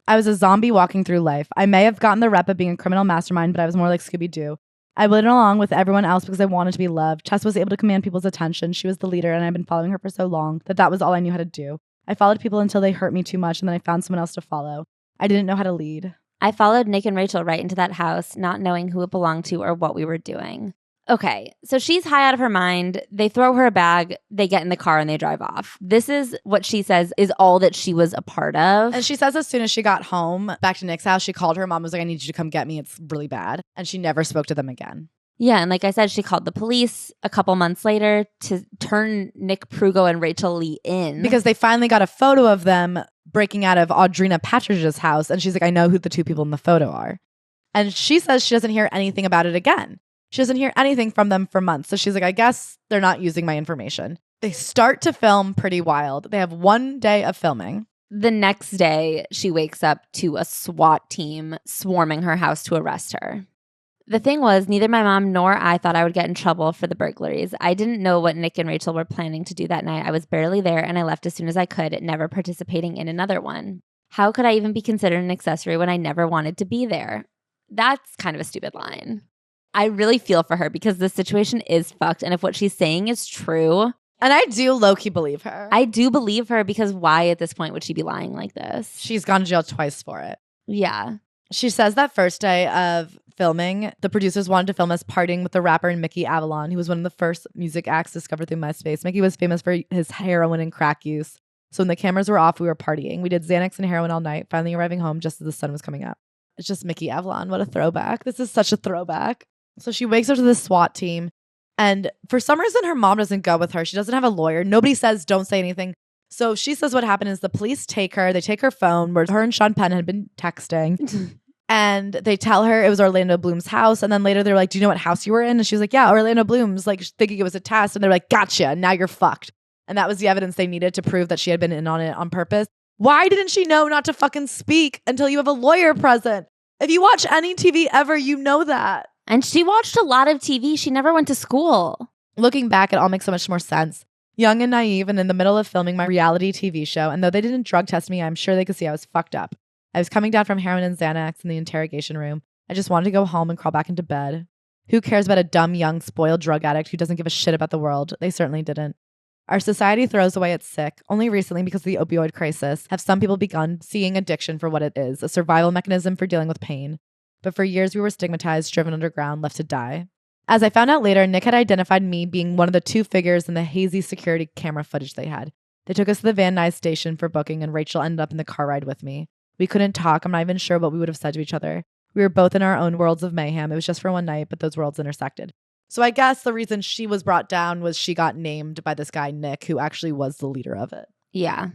I was a zombie walking through life. I may have gotten the rep of being a criminal mastermind, but I was more like Scooby-Doo. I went along with everyone else because I wanted to be loved. Tess was able to command people's attention. She was the leader, and I've been following her for so long that was all I knew how to do. I followed people until they hurt me too much, and then I found someone else to follow. I didn't know how to lead. I followed Nick and Rachel right into that house, not knowing who it belonged to or what we were doing. Okay, so she's high out of her mind. They throw her a bag, they get in the car, and they drive off. This is what she says is all that she was a part of. And she says as soon as she got home, back to Nick's house, she called her mom, was like, I need you to come get me. It's really bad. And she never spoke to them again. Yeah, and like I said, she called the police a couple months later to turn Nick Prugo and Rachel Lee in. Because they finally got a photo of them breaking out of Audrina Patridge's house. And she's like, I know who the two people in the photo are. And she says she doesn't hear anything about it again. She doesn't hear anything from them for months. So she's like, I guess they're not using my information. They start to film pretty wild. They have one day of filming. The next day, she wakes up to a SWAT team swarming her house to arrest her. The thing was, neither my mom nor I thought I would get in trouble for the burglaries. I didn't know what Nick and Rachel were planning to do that night. I was barely there, and I left as soon as I could, never participating in another one. How could I even be considered an accessory when I never wanted to be there? That's kind of a stupid line. I really feel for her because the situation is fucked, and if what she's saying is true... And I do low-key believe her. I do believe her because why at this point would she be lying like this? She's gone to jail twice for it. Yeah. She says that first day of filming, the producers wanted to film us partying with the rapper Mickey Avalon. He was one of the first music acts discovered through MySpace. Mickey was famous for his heroin and crack use. So when the cameras were off, we were partying. We did Xanax and heroin all night, finally arriving home just as the sun was coming up. It's just Mickey Avalon. What a throwback. This is such a throwback. So she wakes up to the SWAT team. And for some reason, her mom doesn't go with her. She doesn't have a lawyer. Nobody says, don't say anything. So she says what happened is the police take her. They take her phone where her and Sean Penn had been texting. And they tell her it was Orlando Bloom's house. And then later they're like, do you know what house you were in? And she was like, yeah, Orlando Bloom's, like thinking it was a test. And they're like, gotcha. Now you're fucked. And that was the evidence they needed to prove that she had been in on it on purpose. Why didn't she know not to fucking speak until you have a lawyer present? If you watch any TV ever, you know that. And she watched a lot of TV. She never went to school. Looking back, it all makes so much more sense. Young and naive and in the middle of filming my reality TV show. And though they didn't drug test me, I'm sure they could see I was fucked up. I was coming down from heroin and Xanax in the interrogation room. I just wanted to go home and crawl back into bed. Who cares about a dumb, young, spoiled drug addict who doesn't give a shit about the world? They certainly didn't. Our society throws away its sick. Only recently, because of the opioid crisis, have some people begun seeing addiction for what it is, a survival mechanism for dealing with pain. But for years, we were stigmatized, driven underground, left to die. As I found out later, Nick had identified me being one of the two figures in the hazy security camera footage they had. They took us to the Van Nuys station for booking, and Rachel ended up in the car ride with me. We couldn't talk. I'm not even sure what we would have said to each other. We were both in our own worlds of mayhem. It was just for one night, but those worlds intersected. So I guess the reason she was brought down was she got named by this guy, Nick, who actually was the leader of it. Yeah.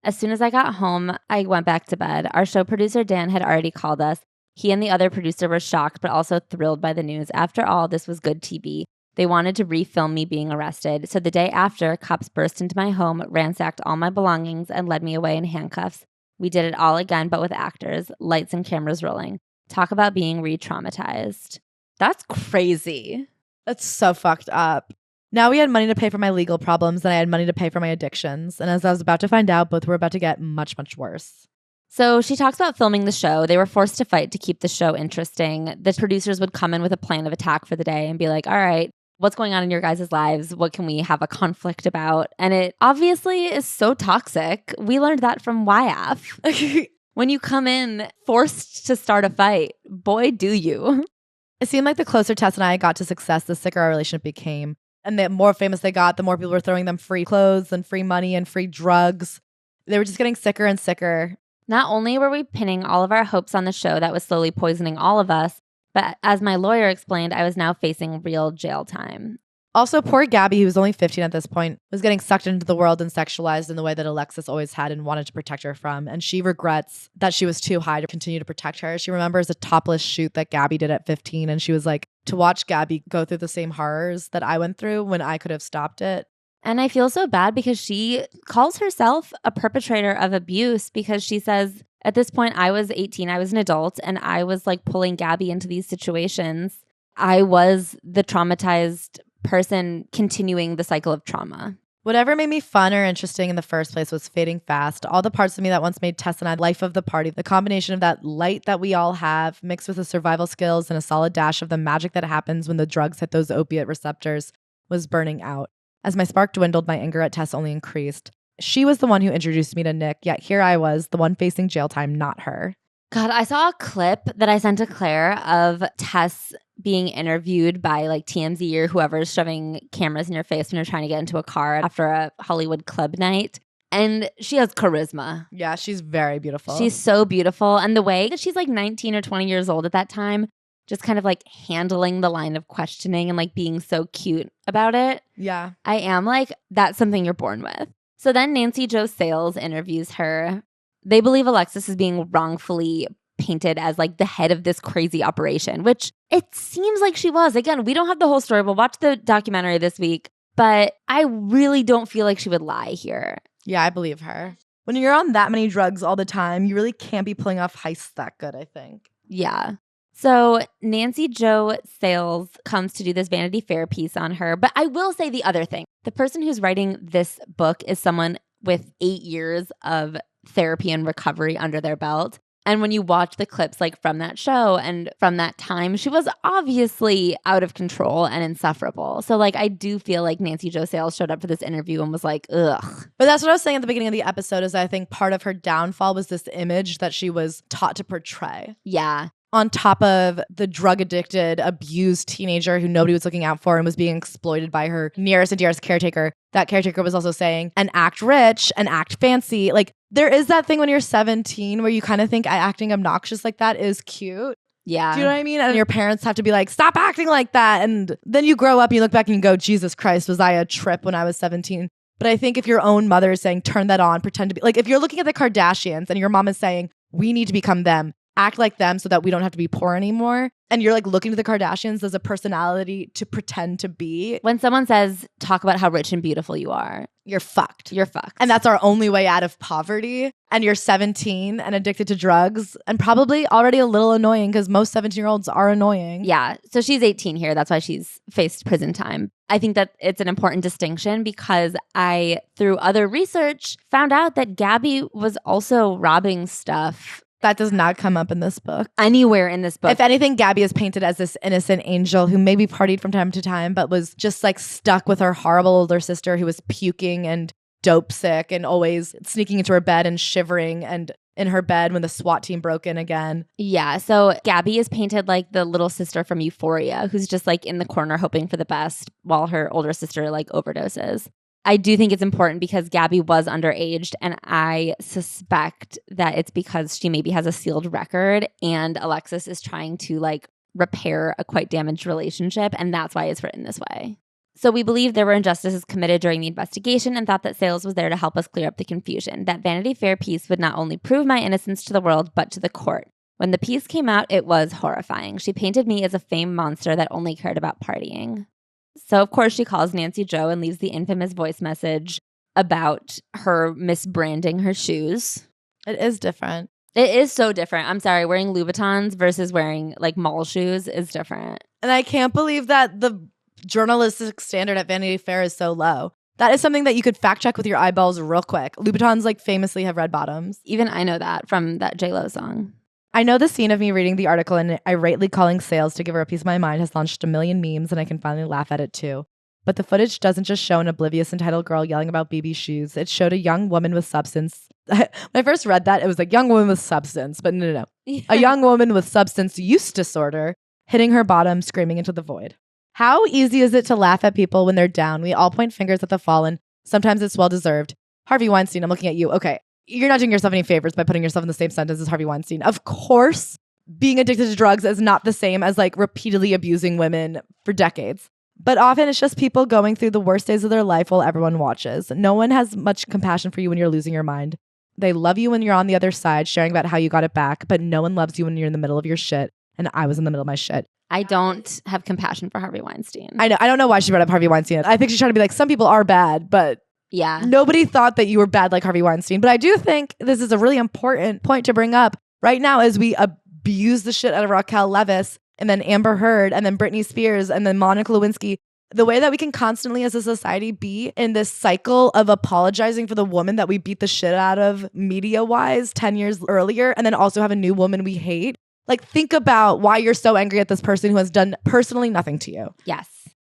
As soon as I got home, I went back to bed. Our show producer, Dan, had already called us. He and the other producer were shocked, but also thrilled by the news. After all, this was good TV. They wanted to refilm me being arrested. So the day after, cops burst into my home, ransacked all my belongings, and led me away in handcuffs. We did it all again, but with actors, lights and cameras rolling. Talk about being re-traumatized. That's crazy. That's so fucked up. Now we had money to pay for my legal problems, and I had money to pay for my addictions. And as I was about to find out, both were about to get much, much worse. So she talks about filming the show. They were forced to fight to keep the show interesting. The producers would come in with a plan of attack for the day and be like, all right, what's going on in your guys' lives? What can we have a conflict about? And it obviously is so toxic. We learned that from YAF. When you come in forced to start a fight, boy, do you. It seemed like the closer Tess and I got to success, the sicker our relationship became. And the more famous they got, the more people were throwing them free clothes and free money and free drugs. They were just getting sicker and sicker. Not only were we pinning all of our hopes on the show that was slowly poisoning all of us, but as my lawyer explained, I was now facing real jail time. Also, poor Gabby, who was only 15 at this point, was getting sucked into the world and sexualized in the way that Alexis always had and wanted to protect her from. And she regrets that she was too high to continue to protect her. She remembers a topless shoot that Gabby did at 15. And she was like, to watch Gabby go through the same horrors that I went through when I could have stopped it. And I feel so bad because she calls herself a perpetrator of abuse because she says, at this point, I was 18, I was an adult, and I was like pulling Gabby into these situations. I was the traumatized person continuing the cycle of trauma. Whatever made me fun or interesting in the first place was fading fast. All the parts of me that once made Tess and I life of the party, the combination of that light that we all have mixed with the survival skills and a solid dash of the magic that happens when the drugs hit those opiate receptors was burning out. As my spark dwindled, my anger at Tess only increased. She was the one who introduced me to Nick, yet here I was, the one facing jail time, not her. God, I saw a clip that I sent to Claire of Tess being interviewed by like TMZ or whoever's shoving cameras in your face when you're trying to get into a car after a Hollywood club night. And she has charisma. Yeah, she's very beautiful. She's so beautiful. And the way that she's like 19 or 20 years old at that time, just kind of like handling the line of questioning and like being so cute about it. Yeah. I am like, that's something you're born with. So then Nancy Jo Sales interviews her. They believe Alexis is being wrongfully painted as like the head of this crazy operation, which it seems like she was. Again, we don't have the whole story. We'll watch the documentary this week, but I really don't feel like she would lie here. Yeah, I believe her. When you're on that many drugs all the time, you really can't be pulling off heists that good, I think. Yeah. So Nancy Jo Sales comes to do this Vanity Fair piece on her. But I will say the other thing. The person who's writing this book is someone with 8 years of therapy and recovery under their belt. And when you watch the clips like from that show and from that time, she was obviously out of control and insufferable. So like I do feel like Nancy Jo Sales showed up for this interview and was like, ugh. But that's what I was saying at the beginning of the episode is I think part of her downfall was this image that she was taught to portray. Yeah. On top of the drug-addicted, abused teenager who nobody was looking out for and was being exploited by her nearest and dearest caretaker. That caretaker was also saying, and act rich and act fancy. Like, there is that thing when you're 17 where you kind of think acting obnoxious like that is cute. Yeah. Do you know what I mean? And your parents have to be like, stop acting like that. And then you grow up and you look back and you go, Jesus Christ, was I a trip when I was 17? But I think if your own mother is saying, turn that on, pretend to be, like if you're looking at the Kardashians and your mom is saying, we need to become them, act like them so that we don't have to be poor anymore. And you're like looking to the Kardashians as a personality to pretend to be. When someone says, talk about how rich and beautiful you are, you're fucked. You're fucked. And that's our only way out of poverty. And you're 17 and addicted to drugs and probably already a little annoying because most 17-year-olds are annoying. Yeah. So she's 18 here. That's why she's faced prison time. I think that it's an important distinction because I, through other research, found out that Gabby was also robbing stuff. That does not come up in this book. Anywhere in this book. If anything, Gabby is painted as this innocent angel who maybe partied from time to time, but was just like stuck with her horrible older sister who was puking and dope sick and always sneaking into her bed and shivering and in her bed when the SWAT team broke in again. Yeah. So Gabby is painted like the little sister from Euphoria who's just like in the corner hoping for the best while her older sister like overdoses. I do think it's important because Gabby was underaged, and I suspect that it's because she maybe has a sealed record and Alexis is trying to like repair a quite damaged relationship, and that's why it's written this way. So we believe there were injustices committed during the investigation and thought that Sales was there to help us clear up the confusion. That Vanity Fair piece would not only prove my innocence to the world, but to the court. When the piece came out, it was horrifying. She painted me as a fame monster that only cared about partying. So, of course, she calls Nancy Jo and leaves the infamous voice message about her misbranding her shoes. It is different. It is so different. I'm sorry. Wearing Louboutins versus wearing like mall shoes is different. And I can't believe that the journalistic standard at Vanity Fair is so low. That is something that you could fact check with your eyeballs real quick. Louboutins like famously have red bottoms. Even I know that from that J-Lo song. I know the scene of me reading the article and irately calling Sales to give her a piece of my mind has launched a million memes, and I can finally laugh at it too. But the footage doesn't just show an oblivious, entitled girl yelling about BB shoes. It showed a young woman with substance. When I first read that, it was like young woman with substance, but no. A young woman with substance use disorder hitting her bottom, screaming into the void. How easy is it to laugh at people when they're down? We all point fingers at the fallen. Sometimes it's well-deserved. Harvey Weinstein, I'm looking at you. Okay. You're not doing yourself any favors by putting yourself in the same sentence as Harvey Weinstein. Of course, being addicted to drugs is not the same as like repeatedly abusing women for decades. But often it's just people going through the worst days of their life while everyone watches. No one has much compassion for you when you're losing your mind. They love you when you're on the other side, sharing about how you got it back, but no one loves you when you're in the middle of your shit. And I was in the middle of my shit. I don't have compassion for Harvey Weinstein. I know. I don't know why she brought up Harvey Weinstein. I think she's trying to be like, some people are bad, but yeah, nobody thought that you were bad like Harvey Weinstein. But I do think this is a really important point to bring up right now as we abuse the shit out of Raquel Leviss and then Amber Heard and then Britney Spears and then Monica Lewinsky. The way that we can constantly as a society be in this cycle of apologizing for the woman that we beat the shit out of media-wise 10 years earlier and then also have a new woman we hate. Like, think about why you're so angry at this person who has done personally nothing to you. Yes.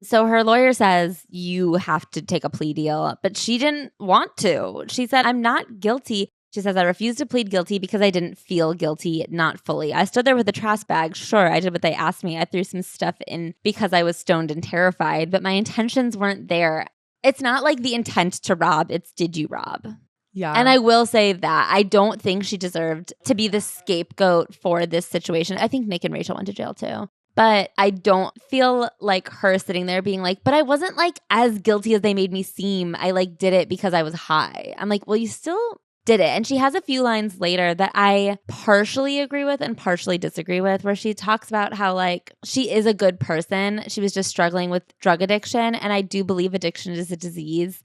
So her lawyer says you have to take a plea deal, but she didn't want to. She said, I'm not guilty. She says, I refused to plead guilty because I didn't feel guilty, not fully. I stood there with a trash bag. Sure, I did what they asked me. I threw some stuff in because I was stoned and terrified, but my intentions weren't there. It's not like the intent to rob. It's did you rob? Yeah. And I will say that I don't think she deserved to be the scapegoat for this situation. I think Nick and Rachel went to jail too. But I don't feel like her sitting there being like, but I wasn't like as guilty as they made me seem. I like did it because I was high. I'm like, well, you still did it. And she has a few lines later that I partially agree with and partially disagree with, where she talks about how like she is a good person. She was just struggling with drug addiction. And I do believe addiction is a disease.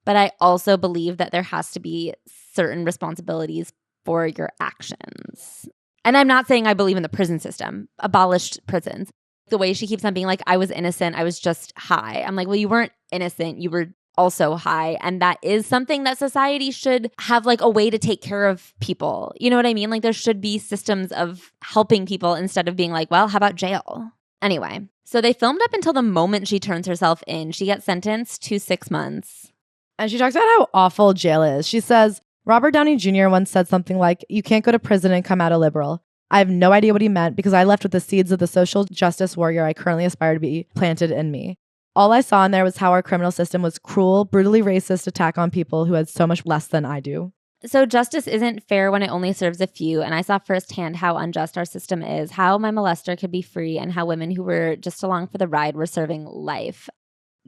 But I also believe that there has to be certain responsibilities for your actions. And I'm not saying I believe in the prison system, abolished prisons. The way she keeps on being like, I was innocent, I was just high. I'm like, well, you weren't innocent, you were also high. And that is something that society should have like a way to take care of people. You know what I mean? Like there should be systems of helping people instead of being like, well, how about jail? Anyway, so they filmed up until the moment she turns herself in. She gets sentenced to 6 months. And she talks about how awful jail is. She says, Robert Downey Jr. once said something like, you can't go to prison and come out a liberal. I have no idea what he meant because I left with the seeds of the social justice warrior I currently aspire to be planted in me. All I saw in there was how our criminal system was cruel, brutally racist attack on people who had so much less than I do. So justice isn't fair when it only serves a few, and I saw firsthand how unjust our system is, how my molester could be free, and how women who were just along for the ride were serving life.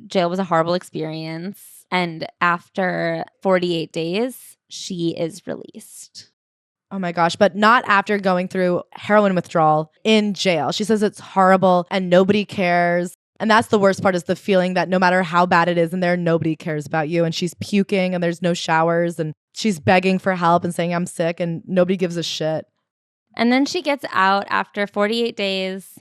Jail was a horrible experience, and after 48 days, she is released. Oh my gosh, but not after going through heroin withdrawal in jail. She says it's horrible and nobody cares. And that's the worst part, is the feeling that no matter how bad it is in there, nobody cares about you. And she's puking and there's no showers and she's begging for help and saying, I'm sick, and nobody gives a shit. And then she gets out after 48 days.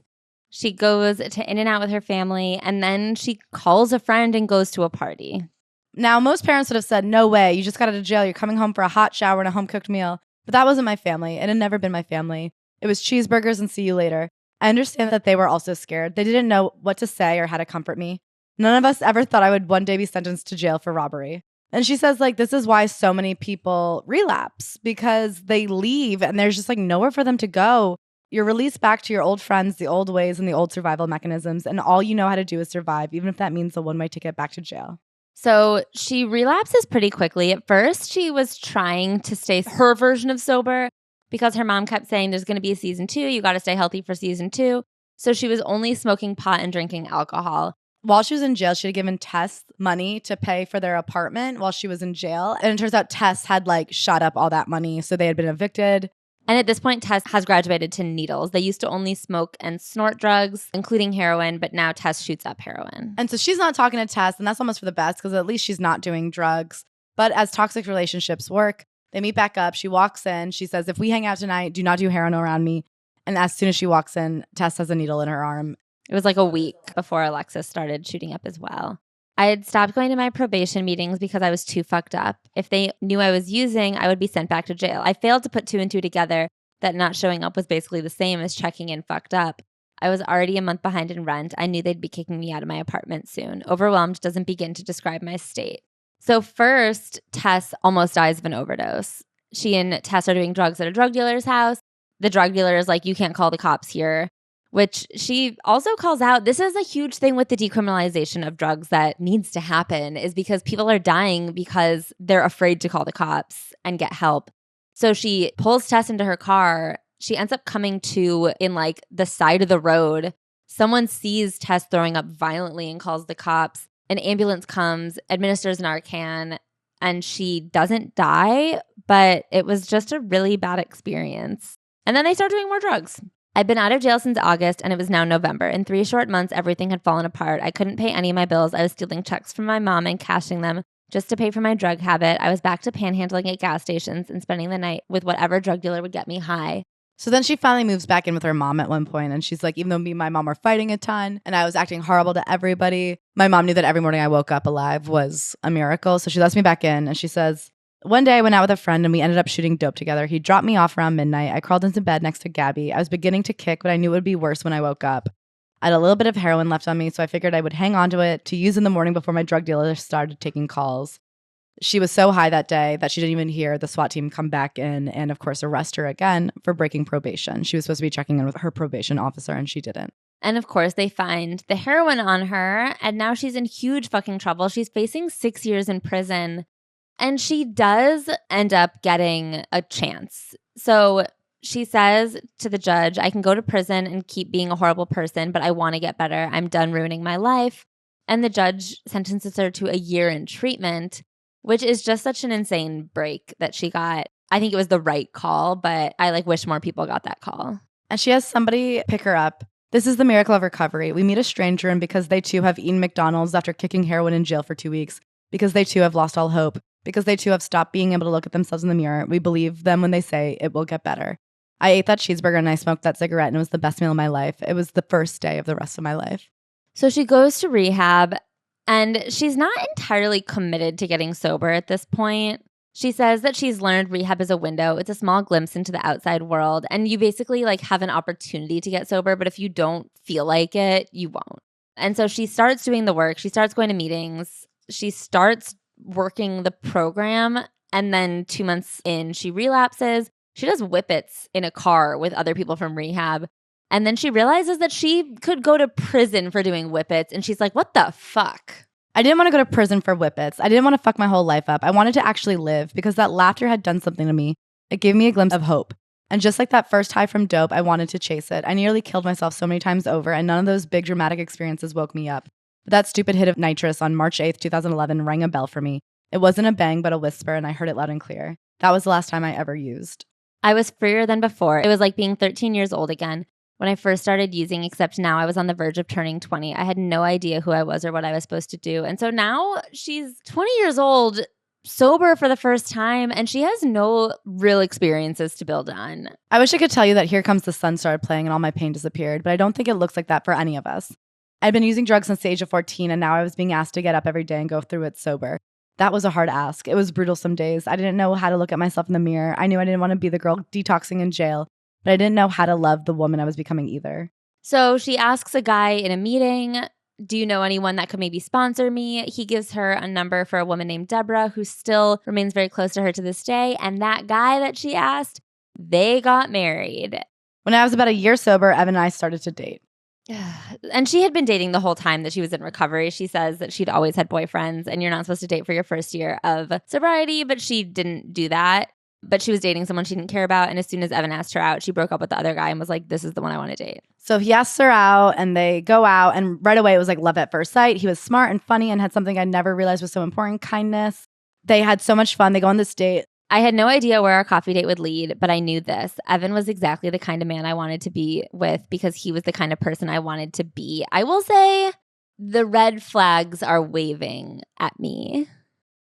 She goes to In-N-Out with her family, and then she calls a friend and goes to a party. Now, most parents would have said, no way, you just got out of jail. You're coming home for a hot shower and a home-cooked meal. But that wasn't my family. It had never been my family. It was cheeseburgers and see you later. I understand that they were also scared. They didn't know what to say or how to comfort me. None of us ever thought I would one day be sentenced to jail for robbery. And she says, like, this is why so many people relapse, because they leave and there's just like nowhere for them to go. You're released back to your old friends, the old ways, and the old survival mechanisms. And all you know how to do is survive, even if that means the one-way ticket back to jail. So she relapses pretty quickly. At first, she was trying to stay her version of sober because her mom kept saying there's going to be a season 2. You got to stay healthy for season 2. So she was only smoking pot and drinking alcohol. While she was in jail, she had given Tess money to pay for their apartment while she was in jail. And it turns out Tess had like shot up all that money. So they had been evicted. And at this point, Tess has graduated to needles. They used to only smoke and snort drugs, including heroin, but now Tess shoots up heroin. And so she's not talking to Tess, and that's almost for the best because at least she's not doing drugs. But as toxic relationships work, they meet back up. She walks in. She says, if we hang out tonight, do not do heroin around me. And as soon as she walks in, Tess has a needle in her arm. It was like a week before Alexis started shooting up as well. I had stopped going to my probation meetings because I was too fucked up. If they knew I was using, I would be sent back to jail. I failed to put 2 and 2 together that not showing up was basically the same as checking in fucked up. I was already a month behind in rent. I knew they'd be kicking me out of my apartment soon. Overwhelmed doesn't begin to describe my state. So first, Tess almost dies of an overdose. She and Tess are doing drugs at a drug dealer's house. The drug dealer is like, you can't call the cops here, which she also calls out. This is a huge thing with the decriminalization of drugs that needs to happen, is because people are dying because they're afraid to call the cops and get help. So she pulls Tess into her car. She ends up coming to in like the side of the road, Someone sees Tess throwing up violently and calls the cops. An ambulance comes, administers Narcan, and she doesn't die, but it was just a really bad experience. And then they start doing more drugs. I'd been out of jail since August, and it was now November. In 3 short months, everything had fallen apart. I couldn't pay any of my bills. I was stealing checks from my mom and cashing them just to pay for my drug habit. I was back to panhandling at gas stations and spending the night with whatever drug dealer would get me high. So then she finally moves back in with her mom at one point, and she's like, even though me and my mom were fighting a ton and I was acting horrible to everybody, my mom knew that every morning I woke up alive was a miracle. So she lets me back in, and she says, one day I went out with a friend and we ended up shooting dope together. He dropped me off around midnight. I crawled into bed next to Gabby. I was beginning to kick, but I knew it would be worse when I woke up. I had a little bit of heroin left on me, so I figured I would hang on to it to use in the morning before my drug dealer started taking calls. She was so high that day that she didn't even hear the SWAT team come back in and, of course, arrest her again for breaking probation. She was supposed to be checking in with her probation officer, and she didn't. And, of course, they find the heroin on her, and now she's in huge fucking trouble. She's facing 6 years in prison, and she does end up getting a chance. So she says to the judge, I can go to prison and keep being a horrible person, but I want to get better. I'm done ruining my life. And the judge sentences her to a year in treatment, which is just such an insane break that she got. I think it was the right call, but I wish more people got that call. And she has somebody pick her up. This is the miracle of recovery. We meet a stranger, and because they too have eaten McDonald's after kicking heroin in jail for 2 weeks, because they too have lost all hope, because they too have stopped being able to look at themselves in the mirror, we believe them when they say it will get better. I ate that cheeseburger and I smoked that cigarette, and it was the best meal of my life. It was the first day of the rest of my life. So she goes to rehab, and she's not entirely committed to getting sober at this point. She says that she's learned rehab is a window. It's a small glimpse into the outside world, and you basically have an opportunity to get sober, but if you don't feel like it, you won't. And so she starts doing the work. She starts going to meetings. She starts working the program, and then 2 months in, she relapses. She does whippets in a car with other people from rehab. And then she realizes that she could go to prison for doing whippets. And she's like, what the fuck? I didn't want to go to prison for whippets. I didn't want to fuck my whole life up. I wanted to actually live because that laughter had done something to me. It gave me a glimpse of hope. And just like that first high from dope, I wanted to chase it. I nearly killed myself so many times over, and none of those big dramatic experiences woke me up. But that stupid hit of nitrous on March 8th, 2011 rang a bell for me. It wasn't a bang, but a whisper, and I heard it loud and clear. That was the last time I ever used. I was freer than before. It was like being 13 years old again. When I first started using, except now I was on the verge of turning 20. I had no idea who I was or what I was supposed to do. And so now she's 20 years old, sober for the first time, and she has no real experiences to build on. I wish I could tell you that Here Comes the Sun started playing and all my pain disappeared, but I don't think it looks like that for any of us. I'd been using drugs since the age of 14, and now I was being asked to get up every day and go through it sober. That was a hard ask. It was brutal some days. I didn't know how to look at myself in the mirror. I knew I didn't want to be the girl detoxing in jail, but I didn't know how to love the woman I was becoming either. So she asks a guy in a meeting, do you know anyone that could maybe sponsor me? He gives her a number for a woman named Deborah, who still remains very close to her to this day. And that guy that she asked, they got married. When I was about a year sober, Evan and I started to date. And she had been dating the whole time that she was in recovery. She says that she'd always had boyfriends, and you're not supposed to date for your first year of sobriety, but she didn't do that. But she was dating someone she didn't care about. And as soon as Evan asked her out, she broke up with the other guy and was like, this is the one I want to date. So he asks her out and they go out. And right away, it was like love at first sight. He was smart and funny and had something I never realized was so important, kindness. They had so much fun. They go on this date. I had no idea where our coffee date would lead, but I knew this. Evan was exactly the kind of man I wanted to be with because he was the kind of person I wanted to be. I will say the red flags are waving at me.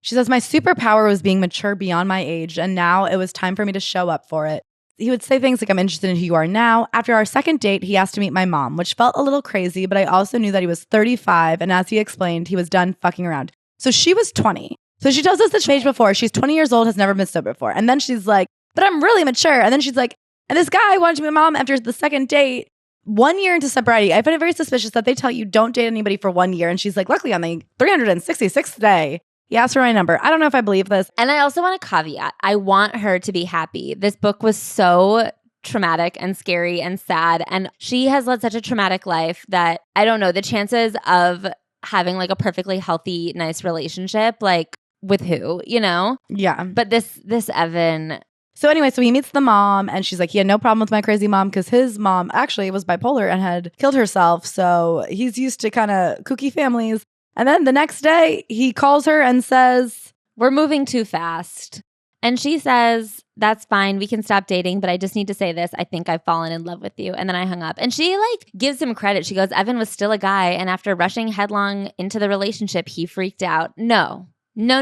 She says, my superpower was being mature beyond my age, and now it was time for me to show up for it. He would say things like, I'm interested in who you are now. After our second date, he asked to meet my mom, which felt a little crazy, but I also knew that he was 35, and as he explained, he was done fucking around. So she was 20. So she tells us the page before. She's 20 years old, has never been sober before. And then she's like, but I'm really mature. And then she's like, and this guy wanted to meet my mom after the second date. 1 year into sobriety, I find it very suspicious that they tell you don't date anybody for 1 year. And she's like, luckily on the 366th day, he asked for my number. I don't know if I believe this. And I also want a caveat. I want her to be happy. This book was so traumatic and scary and sad. And she has led such a traumatic life that, I don't know, the chances of having like a perfectly healthy, nice relationship, like with who, you know? Yeah. But this Evan... So anyway, so he meets the mom and she's like, he had no problem with my crazy mom because his mom actually was bipolar and had killed herself. So he's used to kind of kooky families. And then the next day he calls her and says, we're moving too fast. And she says, that's fine. We can stop dating, but I just need to say this. I think I've fallen in love with you. And then I hung up. And she like gives him credit. She goes, Evan was still a guy. And after rushing headlong into the relationship, he freaked out. No. No.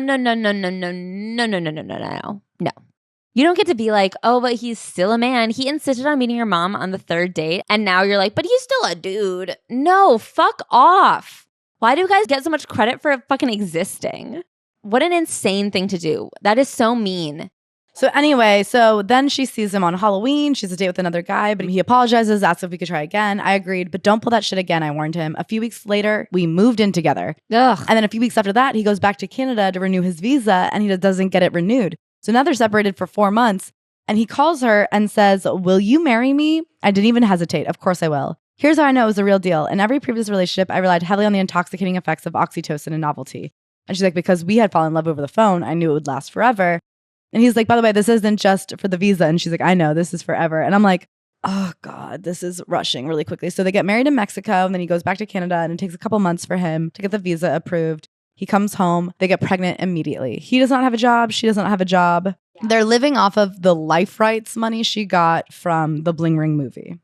You don't get to be like, oh, but he's still a man. He insisted on meeting your mom on the third date. And now you're like, but he's still a dude. No, fuck off. Why do you guys get so much credit for fucking existing? What an insane thing to do. That is so mean. So anyway, so then she sees him on Halloween. She's a date with another guy, but he apologizes, asks if we could try again. I agreed, but don't pull that shit again, I warned him. A few weeks later, we moved in together. Ugh. And then a few weeks after that, he goes back to Canada to renew his visa, and he doesn't get it renewed. So now they're separated for 4 months, and he calls her and says, will you marry me? I didn't even hesitate. Of course I will. Here's how I know it was the real deal. In every previous relationship, I relied heavily on the intoxicating effects of oxytocin and novelty. And she's like, because we had fallen in love over the phone, I knew it would last forever. And he's like, by the way, this isn't just for the visa. And she's like, I know, this is forever. And I'm like, oh God, this is rushing really quickly. So they get married in Mexico, and then he goes back to Canada, and it takes a couple months for him to get the visa approved. He comes home, they get pregnant immediately. He does not have a job. She does not have a job. They're living off of the life rights money she got from the Bling Ring movie.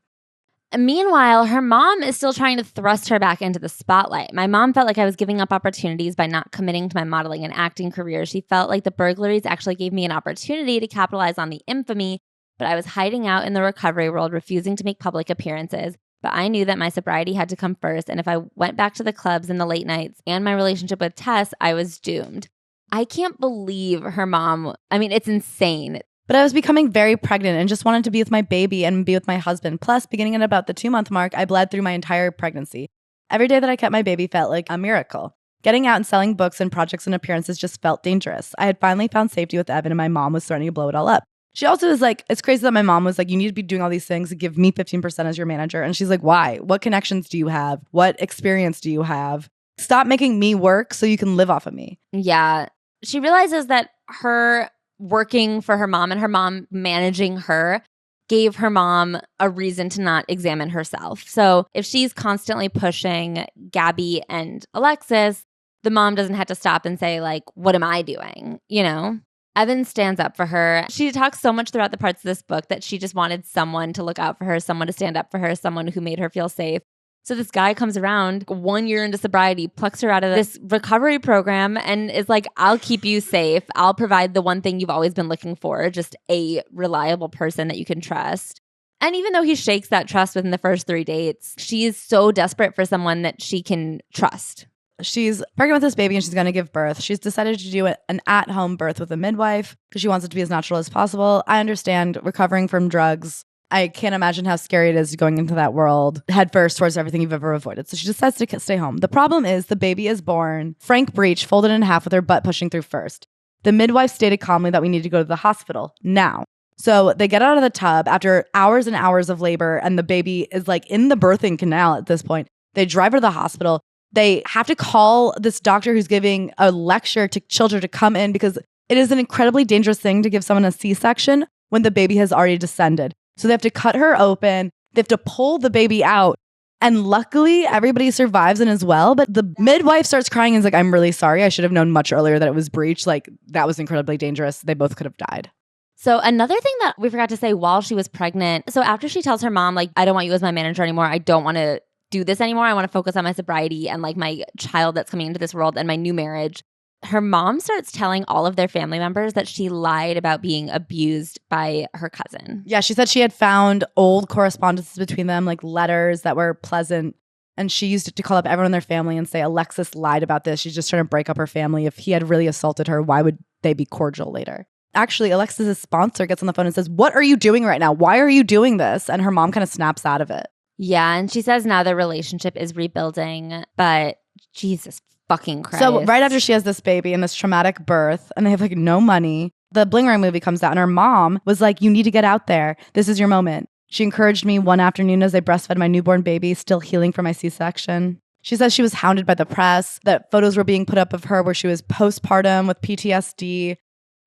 Meanwhile, her mom is still trying to thrust her back into the spotlight. My mom felt like I was giving up opportunities by not committing to my modeling and acting career. She felt like the burglaries actually gave me an opportunity to capitalize on the infamy, but I was hiding out in the recovery world, refusing to make public appearances. But I knew that my sobriety had to come first, and if I went back to the clubs and the late nights and my relationship with Tess, I was doomed. I can't believe her mom. I mean, it's insane. But I was becoming very pregnant and just wanted to be with my baby and be with my husband. Plus, beginning at about the 2-month mark, I bled through my entire pregnancy. Every day that I kept my baby felt like a miracle. Getting out and selling books and projects and appearances just felt dangerous. I had finally found safety with Evan, and my mom was starting to blow it all up. She also was like, it's crazy that my mom was like, you need to be doing all these things and give me 15% as your manager. And she's like, why? What connections do you have? What experience do you have? Stop making me work so you can live off of me. Yeah. She realizes that her working for her mom and her mom managing her gave her mom a reason to not examine herself. So if she's constantly pushing Gabby and Alexis, the mom doesn't have to stop and say, like, what am I doing? You know? Evan stands up for her. She talks so much throughout the parts of this book that she just wanted someone to look out for her, someone to stand up for her, someone who made her feel safe. So this guy comes around 1 year into sobriety, plucks her out of this recovery program, and is like, I'll keep you safe. I'll provide the one thing you've always been looking for, just a reliable person that you can trust. And even though he shakes that trust within the first 3 dates, she is so desperate for someone that she can trust. She's pregnant with this baby and she's going to give birth. She's decided to do an at-home birth with a midwife because she wants it to be as natural as possible. I understand recovering from drugs. I can't imagine how scary it is going into that world head first towards everything you've ever avoided. So she decides to stay home. The problem is the baby is born Frank Breach, folded in half with her butt pushing through first. The midwife stated calmly that we need to go to the hospital now. So they get out of the tub after hours and hours of labor, and the baby is like in the birthing canal at this point. They drive her to the hospital. They have to call this doctor who's giving a lecture to children to come in because it is an incredibly dangerous thing to give someone a C-section when the baby has already descended. So they have to cut her open. They have to pull the baby out. And luckily, everybody survives and is well. But the midwife starts crying and is like, I'm really sorry. I should have known much earlier that it was breech. Like, that was incredibly dangerous. They both could have died. So another thing that we forgot to say while she was pregnant. So after she tells her mom, like, I don't want you as my manager anymore. I don't want to do this anymore. I want to focus on my sobriety and like my child that's coming into this world and my new marriage. Her mom starts telling all of their family members that she lied about being abused by her cousin. Yeah, she said she had found old correspondences between them, like letters that were pleasant. And she used it to call up everyone in their family and say, Alexis lied about this. She's just trying to break up her family. If he had really assaulted her, why would they be cordial later? Actually, Alexis' sponsor gets on the phone and says, what are you doing right now? Why are you doing this? And her mom kind of snaps out of it. Yeah, and she says now their relationship is rebuilding, but Jesus fucking Christ. So right after she has this baby and this traumatic birth, and they have like no money, the Bling Ring movie comes out, and her mom was like, you need to get out there. This is your moment. She encouraged me one afternoon as I breastfed my newborn baby, still healing from my C-section. She says she was hounded by the press, that photos were being put up of her where she was postpartum with PTSD.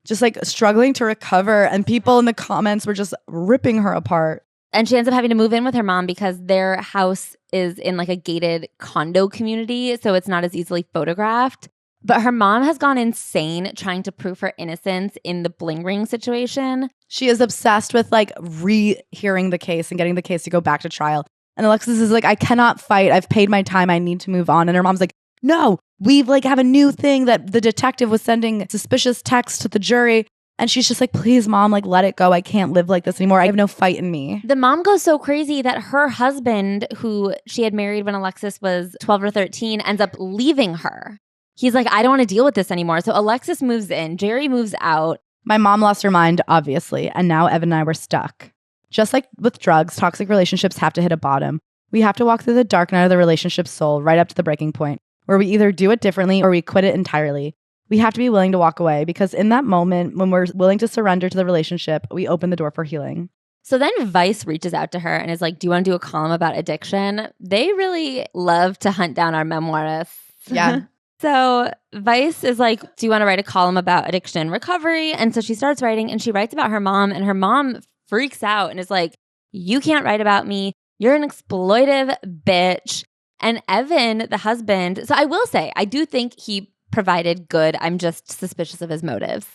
just like struggling to recover. And people in the comments were just ripping her apart. And she ends up having to move in with her mom because their house is in like a gated condo community. So it's not as easily photographed. But her mom has gone insane trying to prove her innocence in the Bling Ring situation. She is obsessed with like rehearing the case and getting the case to go back to trial. And Alexis is like, I cannot fight. I've paid my time. I need to move on. And her mom's like, no, we've like have a new thing that the detective was sending suspicious texts to the jury. And she's just like, please, mom, like, let it go. I can't live like this anymore. I have no fight in me. The mom goes so crazy that her husband, who she had married when Alexis was 12 or 13, ends up leaving her. He's like, I don't want to deal with this anymore. So Alexis moves in. Jerry moves out. My mom lost her mind, obviously. And now Evan and I were stuck. Just like with drugs, toxic relationships have to hit a bottom. We have to walk through the dark night of the relationship soul right up to the breaking point, where we either do it differently or we quit it entirely. We have to be willing to walk away because in that moment, when we're willing to surrender to the relationship, we open the door for healing. So then Vice reaches out to her and is like, do you want to do a column about addiction? They really love to hunt down our memoirists. Yeah. So Vice is like, do you want to write a column about addiction and recovery? And so she starts writing and she writes about her mom, and her mom freaks out and is like, you can't write about me. You're an exploitive bitch. And Evan, the husband, so I will say, I do think he provided good. I'm just suspicious of his motives.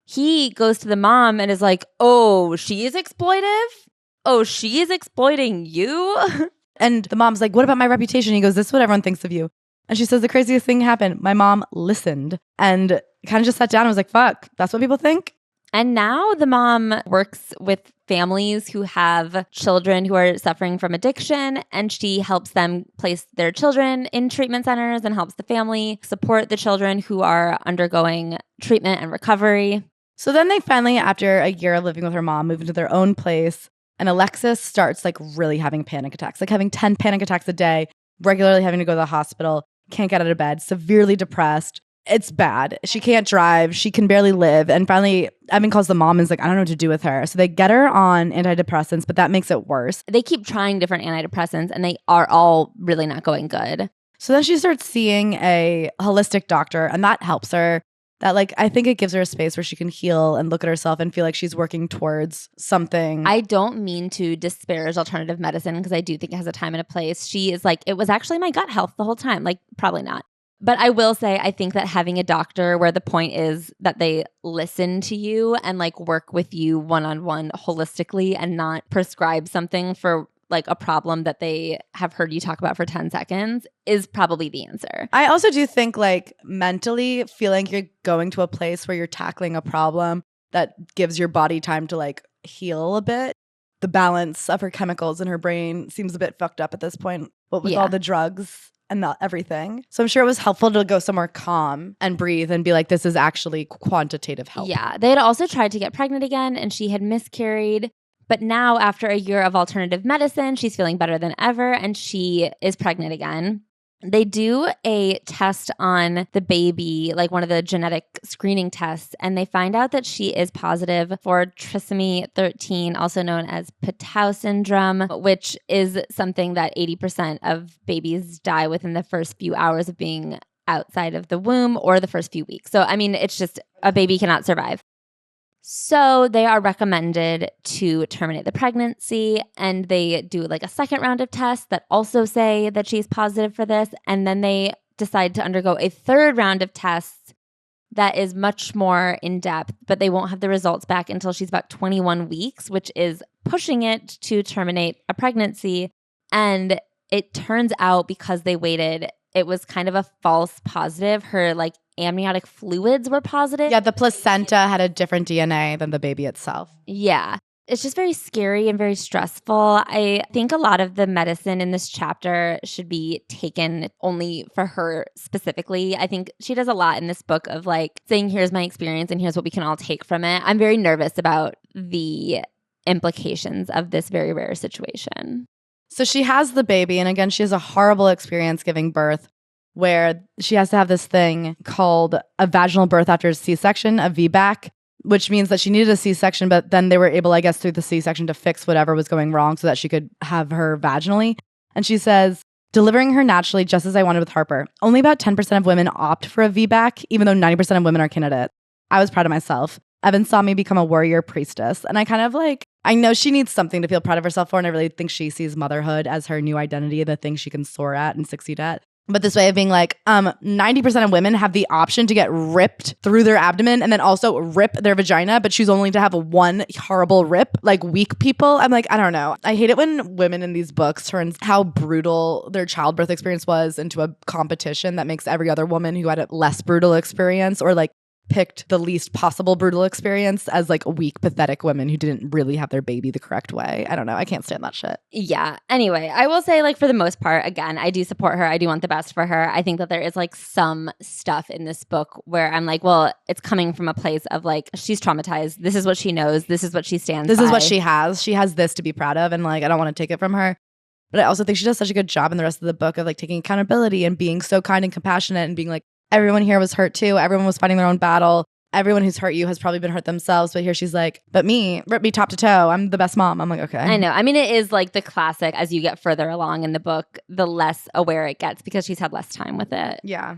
He goes to the mom and is like, oh, she is exploitive? Oh, she is exploiting you? And the mom's like, what about my reputation? He goes, this is what everyone thinks of you. And she says the craziest thing happened. My mom listened and kind of just sat down and was like, fuck, that's what people think? And now the mom works with families who have children who are suffering from addiction, and she helps them place their children in treatment centers and helps the family support the children who are undergoing treatment and recovery. So then they finally, after a year of living with her mom, move into their own place. And Alexis starts like really having panic attacks, like having 10 panic attacks a day, regularly having to go to the hospital, can't get out of bed, severely depressed. It's bad. She can't drive. She can barely live. And finally, Evan calls the mom and is like, I don't know what to do with her. So they get her on antidepressants, but that makes it worse. They keep trying different antidepressants and they are all really not going good. So then she starts seeing a holistic doctor, and that helps her. That like, I think it gives her a space where she can heal and look at herself and feel like she's working towards something. I don't mean to disparage alternative medicine because I do think it has a time and a place. She is like, it was actually my gut health the whole time. Like, probably not. But I will say, I think that having a doctor where the point is that they listen to you and like work with you one-on-one holistically and not prescribe something for like a problem that they have heard you talk about for 10 seconds is probably the answer. I also do think like mentally feeling you're going to a place where you're tackling a problem that gives your body time to like heal a bit. The balance of her chemicals in her brain seems a bit fucked up at this point, but with all the drugs and everything. So I'm sure it was helpful to go somewhere calm and breathe and be like, this is actually quantitative help. Yeah. They had also tried to get pregnant again and she had miscarried. But now after a year of alternative medicine, she's feeling better than ever and she is pregnant again. They do a test on the baby, like one of the genetic screening tests, and they find out that she is positive for trisomy 13, also known as Patau syndrome, which is something that 80% of babies die within the first few hours of being outside of the womb or the first few weeks. So, I mean, it's just a baby cannot survive. So they are recommended to terminate the pregnancy, and they do like a second round of tests that also say that she's positive for this. And then they decide to undergo a third round of tests that is much more in depth, but they won't have the results back until she's about 21 weeks, which is pushing it to terminate a pregnancy. And it turns out because they waited, it was kind of a false positive. Her like amniotic fluids were positive. Yeah, the placenta had a different DNA than the baby itself. Yeah. It's just very scary and very stressful. I think a lot of the medicine in this chapter should be taken only for her specifically. I think she does a lot in this book of like saying, here's my experience and here's what we can all take from it. I'm very nervous about the implications of this very rare situation. So she has the baby, and again, she has a horrible experience giving birth where she has to have this thing called a vaginal birth after a C-section, a VBAC, which means that she needed a C-section, but then they were able, I guess, through the C-section to fix whatever was going wrong so that she could have her vaginally. And she says, delivering her naturally just as I wanted with Harper. Only about 10% of women opt for a VBAC, even though 90% of women are candidates. I was proud of myself. Evan saw me become a warrior priestess. And I kind of like, I know she needs something to feel proud of herself for. And I really think she sees motherhood as her new identity, the thing she can soar at and succeed at. But this way of being like, 90% of women have the option to get ripped through their abdomen and then also rip their vagina, but choose only to have one horrible rip, like weak people. I'm like, I don't know. I hate it when women in these books turns how brutal their childbirth experience was into a competition that makes every other woman who had a less brutal experience or like picked the least possible brutal experience as like weak, pathetic women who didn't really have their baby the correct way. I don't know. I can't stand that shit. Yeah. Anyway, I will say like for the most part, again, I do support her. I do want the best for her. I think that there is like some stuff in this book where I'm like, well, it's coming from a place of like, she's traumatized. This is what she knows. This is what she stands by. This is what she has. She has this to be proud of. And like, I don't want to take it from her. But I also think she does such a good job in the rest of the book of like taking accountability and being so kind and compassionate and being like, everyone here was hurt too. Everyone was fighting their own battle. Everyone who's hurt you has probably been hurt themselves. But here she's like, but me, rip me top to toe. I'm the best mom. I'm like, okay. I know. I mean, it is like the classic as you get further along in the book, the less aware it gets because she's had less time with it. Yeah.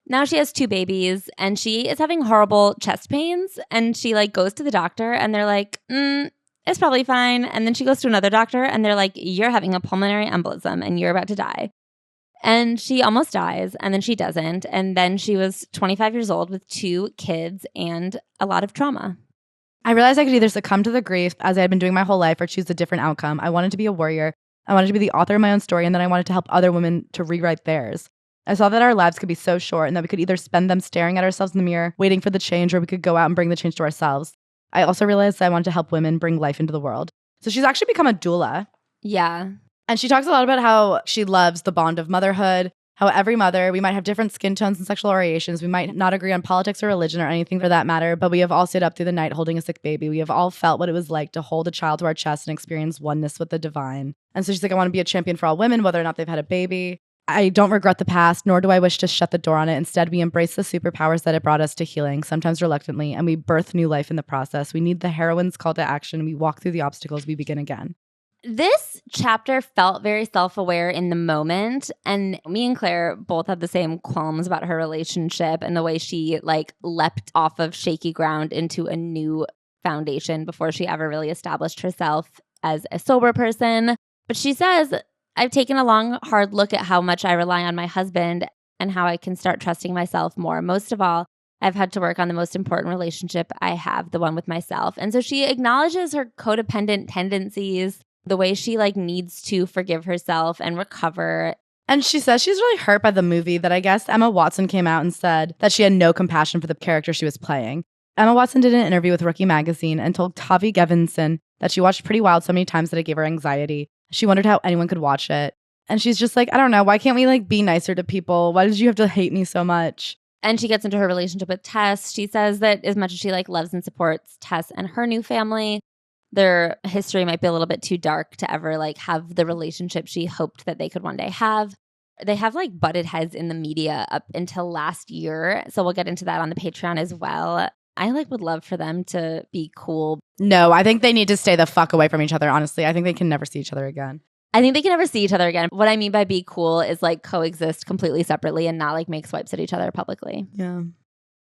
Now she has 2 babies and she is having horrible chest pains and she like goes to the doctor and they're like, it's probably fine. And then she goes to another doctor and they're like, you're having a pulmonary embolism and you're about to die. And she almost dies, and then she doesn't. And then she was 25 years old with 2 kids and a lot of trauma. I realized I could either succumb to the grief, as I had been doing my whole life, or choose a different outcome. I wanted to be a warrior. I wanted to be the author of my own story, and then I wanted to help other women to rewrite theirs. I saw that our lives could be so short and that we could either spend them staring at ourselves in the mirror, waiting for the change, or we could go out and bring the change to ourselves. I also realized that I wanted to help women bring life into the world. So she's actually become a doula. Yeah. And she talks a lot about how she loves the bond of motherhood, how every mother, we might have different skin tones and sexual orientations. We might not agree on politics or religion or anything for that matter, but we have all stayed up through the night holding a sick baby. We have all felt what it was like to hold a child to our chest and experience oneness with the divine. And so she's like, I want to be a champion for all women, whether or not they've had a baby. I don't regret the past, nor do I wish to shut the door on it. Instead, we embrace the superpowers that it brought us to healing, sometimes reluctantly, and we birth new life in the process. We need the heroine's call to action. We walk through the obstacles. We begin again. This chapter felt very self-aware in the moment, and me and Claire both had the same qualms about her relationship and the way she like leapt off of shaky ground into a new foundation before she ever really established herself as a sober person. But she says, I've taken a long, hard look at how much I rely on my husband and how I can start trusting myself more. Most of all, I've had to work on the most important relationship I have, the one with myself. And so she acknowledges her codependent tendencies, the way she like needs to forgive herself and recover. And she says she's really hurt by the movie that I guess Emma Watson came out and said that she had no compassion for the character she was playing. Emma Watson did an interview with Rookie Magazine and told Tavi Gevinson that she watched Pretty Wild so many times that it gave her anxiety. She wondered how anyone could watch it. And she's just like, I don't know, why can't we like be nicer to people? Why did you have to hate me so much? And she gets into her relationship with Tess. She says that as much as she like loves and supports Tess and her new family, their history might be a little bit too dark to ever like have the relationship she hoped that they could one day have. They have like butted heads in the media up until last year. So we'll get into that on the Patreon as well. I like would love for them to be cool. No, I think they need to stay the fuck away from each other, honestly. I think they can never see each other again. I think they can never see each other again. What I mean by be cool is like coexist completely separately and not like make swipes at each other publicly. Yeah.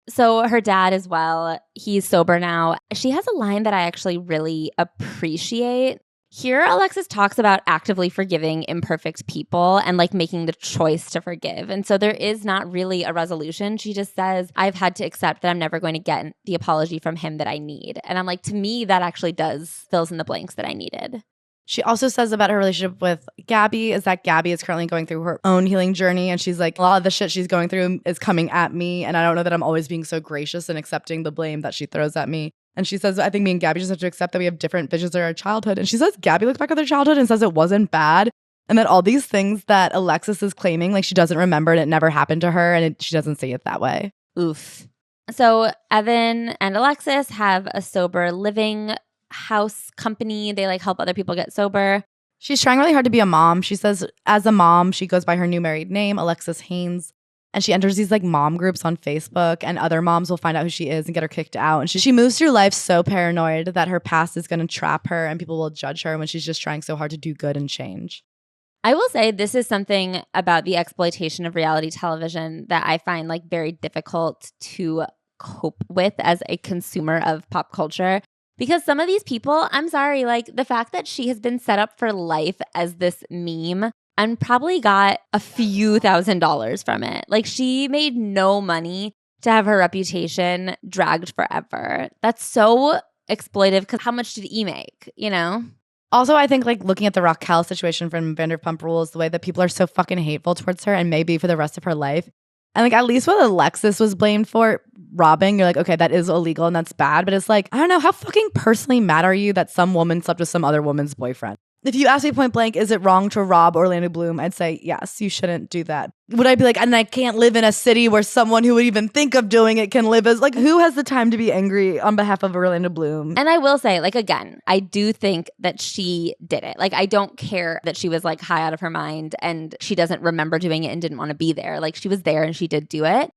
So her dad as well, he's sober now. She has a line that I actually really appreciate. Here, Alexis talks about actively forgiving imperfect people and like making the choice to forgive. And so there is not really a resolution. She just says, I've had to accept that I'm never going to get the apology from him that I need. And I'm like, to me, that actually fills in the blanks that I needed. She also says about her relationship with Gabby is that Gabby is currently going through her own healing journey. And she's like, a lot of the shit she's going through is coming at me. And I don't know that I'm always being so gracious and accepting the blame that she throws at me. And she says, I think me and Gabby just have to accept that we have different visions of our childhood. And she says Gabby looks back at their childhood and says it wasn't bad. And that all these things that Alexis is claiming, like she doesn't remember and it never happened to her. And she doesn't see it that way. Oof. So Evan and Alexis have a sober living house company. They like help other people get sober. She's trying really hard to be a mom. She says as a mom, she goes by her new married name, Alexis Haynes. And she enters these like mom groups on Facebook and other moms will find out who she is and get her kicked out. And she moves through life so paranoid that her past is going to trap her and people will judge her when she's just trying so hard to do good and change. I will say this is something about the exploitation of reality television that I find like very difficult to cope with as a consumer of pop culture. Because some of these people, I'm sorry, like the fact that she has been set up for life as this meme and probably got a few $1,000s from it. Like she made no money to have her reputation dragged forever. That's so exploitive because how much did E make, you know? Also, I think like looking at the Raquel situation from Vanderpump Rules, the way that people are so fucking hateful towards her and maybe for the rest of her life. And like at least what Alexis was blamed for, robbing, you're like, okay, that is illegal and that's bad. But it's like, I don't know, how fucking personally mad are you that some woman slept with some other woman's boyfriend? If you ask me point blank, is it wrong to rob Orlando Bloom? I'd say, yes, you shouldn't do that. Would I be like, and I can't live in a city where someone who would even think of doing it can live as, like, who has the time to be angry on behalf of Orlando Bloom? And I will say, like, again, I do think that she did it. Like, I don't care that she was like high out of her mind and she doesn't remember doing it and didn't want to be there. Like, she was there and she did do it.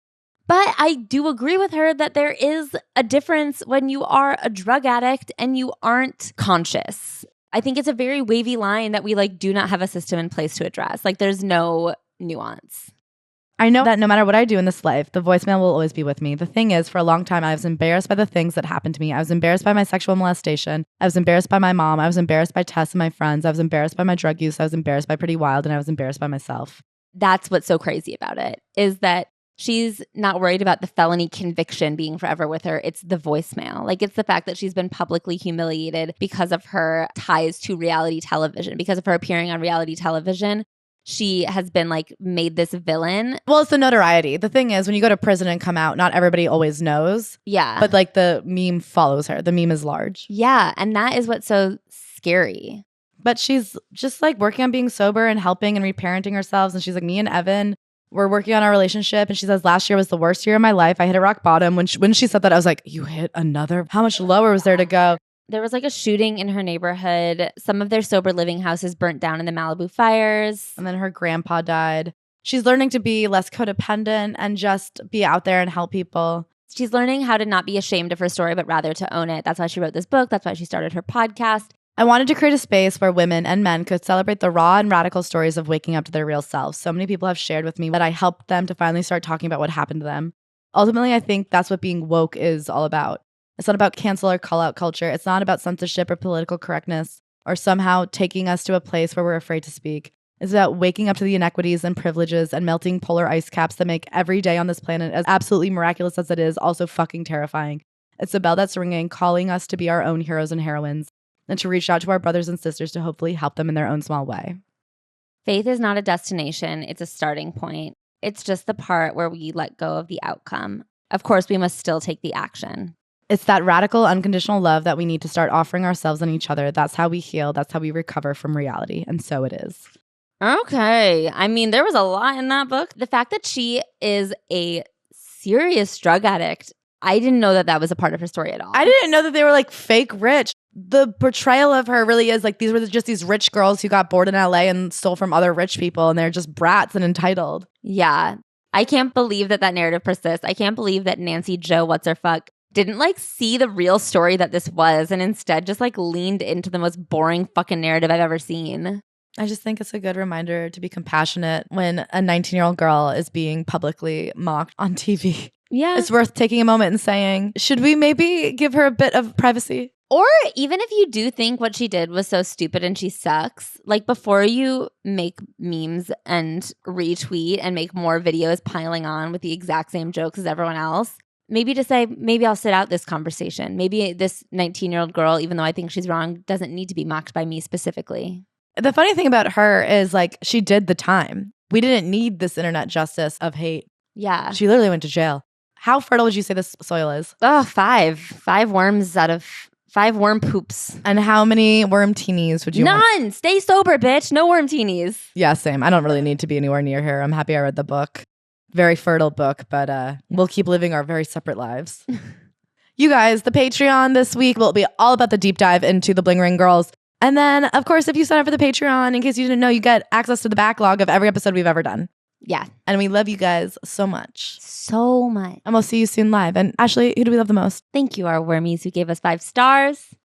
But I do agree with her that there is a difference when you are a drug addict and you aren't conscious. I think it's a very wavy line that we like do not have a system in place to address. Like there's no nuance. I know that no matter what I do in this life, the voicemail will always be with me. The thing is, for a long time, I was embarrassed by the things that happened to me. I was embarrassed by my sexual molestation. I was embarrassed by my mom. I was embarrassed by Tess and my friends. I was embarrassed by my drug use. I was embarrassed by Pretty Wild. And I was embarrassed by myself. That's what's so crazy about it, is that she's not worried about the felony conviction being forever with her. It's the voicemail. Like, it's the fact that she's been publicly humiliated because of her ties to reality television, because of her appearing on reality television. She has been like made this villain. Well, it's the notoriety. The thing is, when you go to prison and come out, not everybody always knows. Yeah. But like the meme follows her. The meme is large. Yeah. And that is what's so scary. But she's just like working on being sober and helping and reparenting herself. And she's like, me and Evan, we're working on our relationship. And she says, last year was the worst year of my life. I hit a rock bottom. When she said that, I was like, you hit another? How much lower was there to go? There was like a shooting in her neighborhood. Some of their sober living houses burnt down in the Malibu fires. And then her grandpa died. She's learning to be less codependent and just be out there and help people. She's learning how to not be ashamed of her story, but rather to own it. That's why she wrote this book. That's why she started her podcast. I wanted to create a space where women and men could celebrate the raw and radical stories of waking up to their real selves. So many people have shared with me that I helped them to finally start talking about what happened to them. Ultimately, I think that's what being woke is all about. It's not about cancel or call out culture. It's not about censorship or political correctness or somehow taking us to a place where we're afraid to speak. It's about waking up to the inequities and privileges and melting polar ice caps that make every day on this planet, as absolutely miraculous as it is, also fucking terrifying. It's a bell that's ringing, calling us to be our own heroes and heroines and to reach out to our brothers and sisters to hopefully help them in their own small way. Faith is not a destination. It's a starting point. It's just the part where we let go of the outcome. Of course, we must still take the action. It's that radical, unconditional love that we need to start offering ourselves and each other. That's how we heal. That's how we recover from reality. And so it is. Okay. I mean, there was a lot in that book. The fact that she is a serious drug addict, I didn't know that that was a part of her story at all. I didn't know that they were like fake rich. The portrayal of her really is like these were just these rich girls who got bored in LA and stole from other rich people. And they're just brats and entitled. Yeah. I can't believe that that narrative persists. I can't believe that Nancy Jo What's-Her-Fuck didn't like see the real story that this was and instead just like leaned into the most boring fucking narrative I've ever seen. I just think it's a good reminder to be compassionate when a 19-year-old girl is being publicly mocked on TV. Yeah. It's worth taking a moment and saying, should we maybe give her a bit of privacy? Or even if you do think what she did was so stupid and she sucks, like before you make memes and retweet and make more videos piling on with the exact same jokes as everyone else, maybe to say, maybe I'll sit out this conversation. Maybe this 19-year-old girl, even though I think she's wrong, doesn't need to be mocked by me specifically. The funny thing about her is like she did the time. We didn't need this internet justice of hate. Yeah. She literally went to jail. How fertile would you say this soil is? Oh, 5. 5 worms out of 5 worm poops. And how many worm teenies would you None! want? Stay sober, bitch. No worm teenies. Yeah, same. I don't really need to be anywhere near her. I'm happy I read the book. Very fertile book, but we'll keep living our very separate lives. You guys, the Patreon this week will be all about the deep dive into the Bling Ring girls. And then, of course, if you sign up for the Patreon, in case you didn't know, you get access to the backlog of every episode we've ever done. Yeah. And we love you guys so much. So much. And we'll see you soon live. And Ashley, who do we love the most? Thank you, our wormies who gave us 5 stars.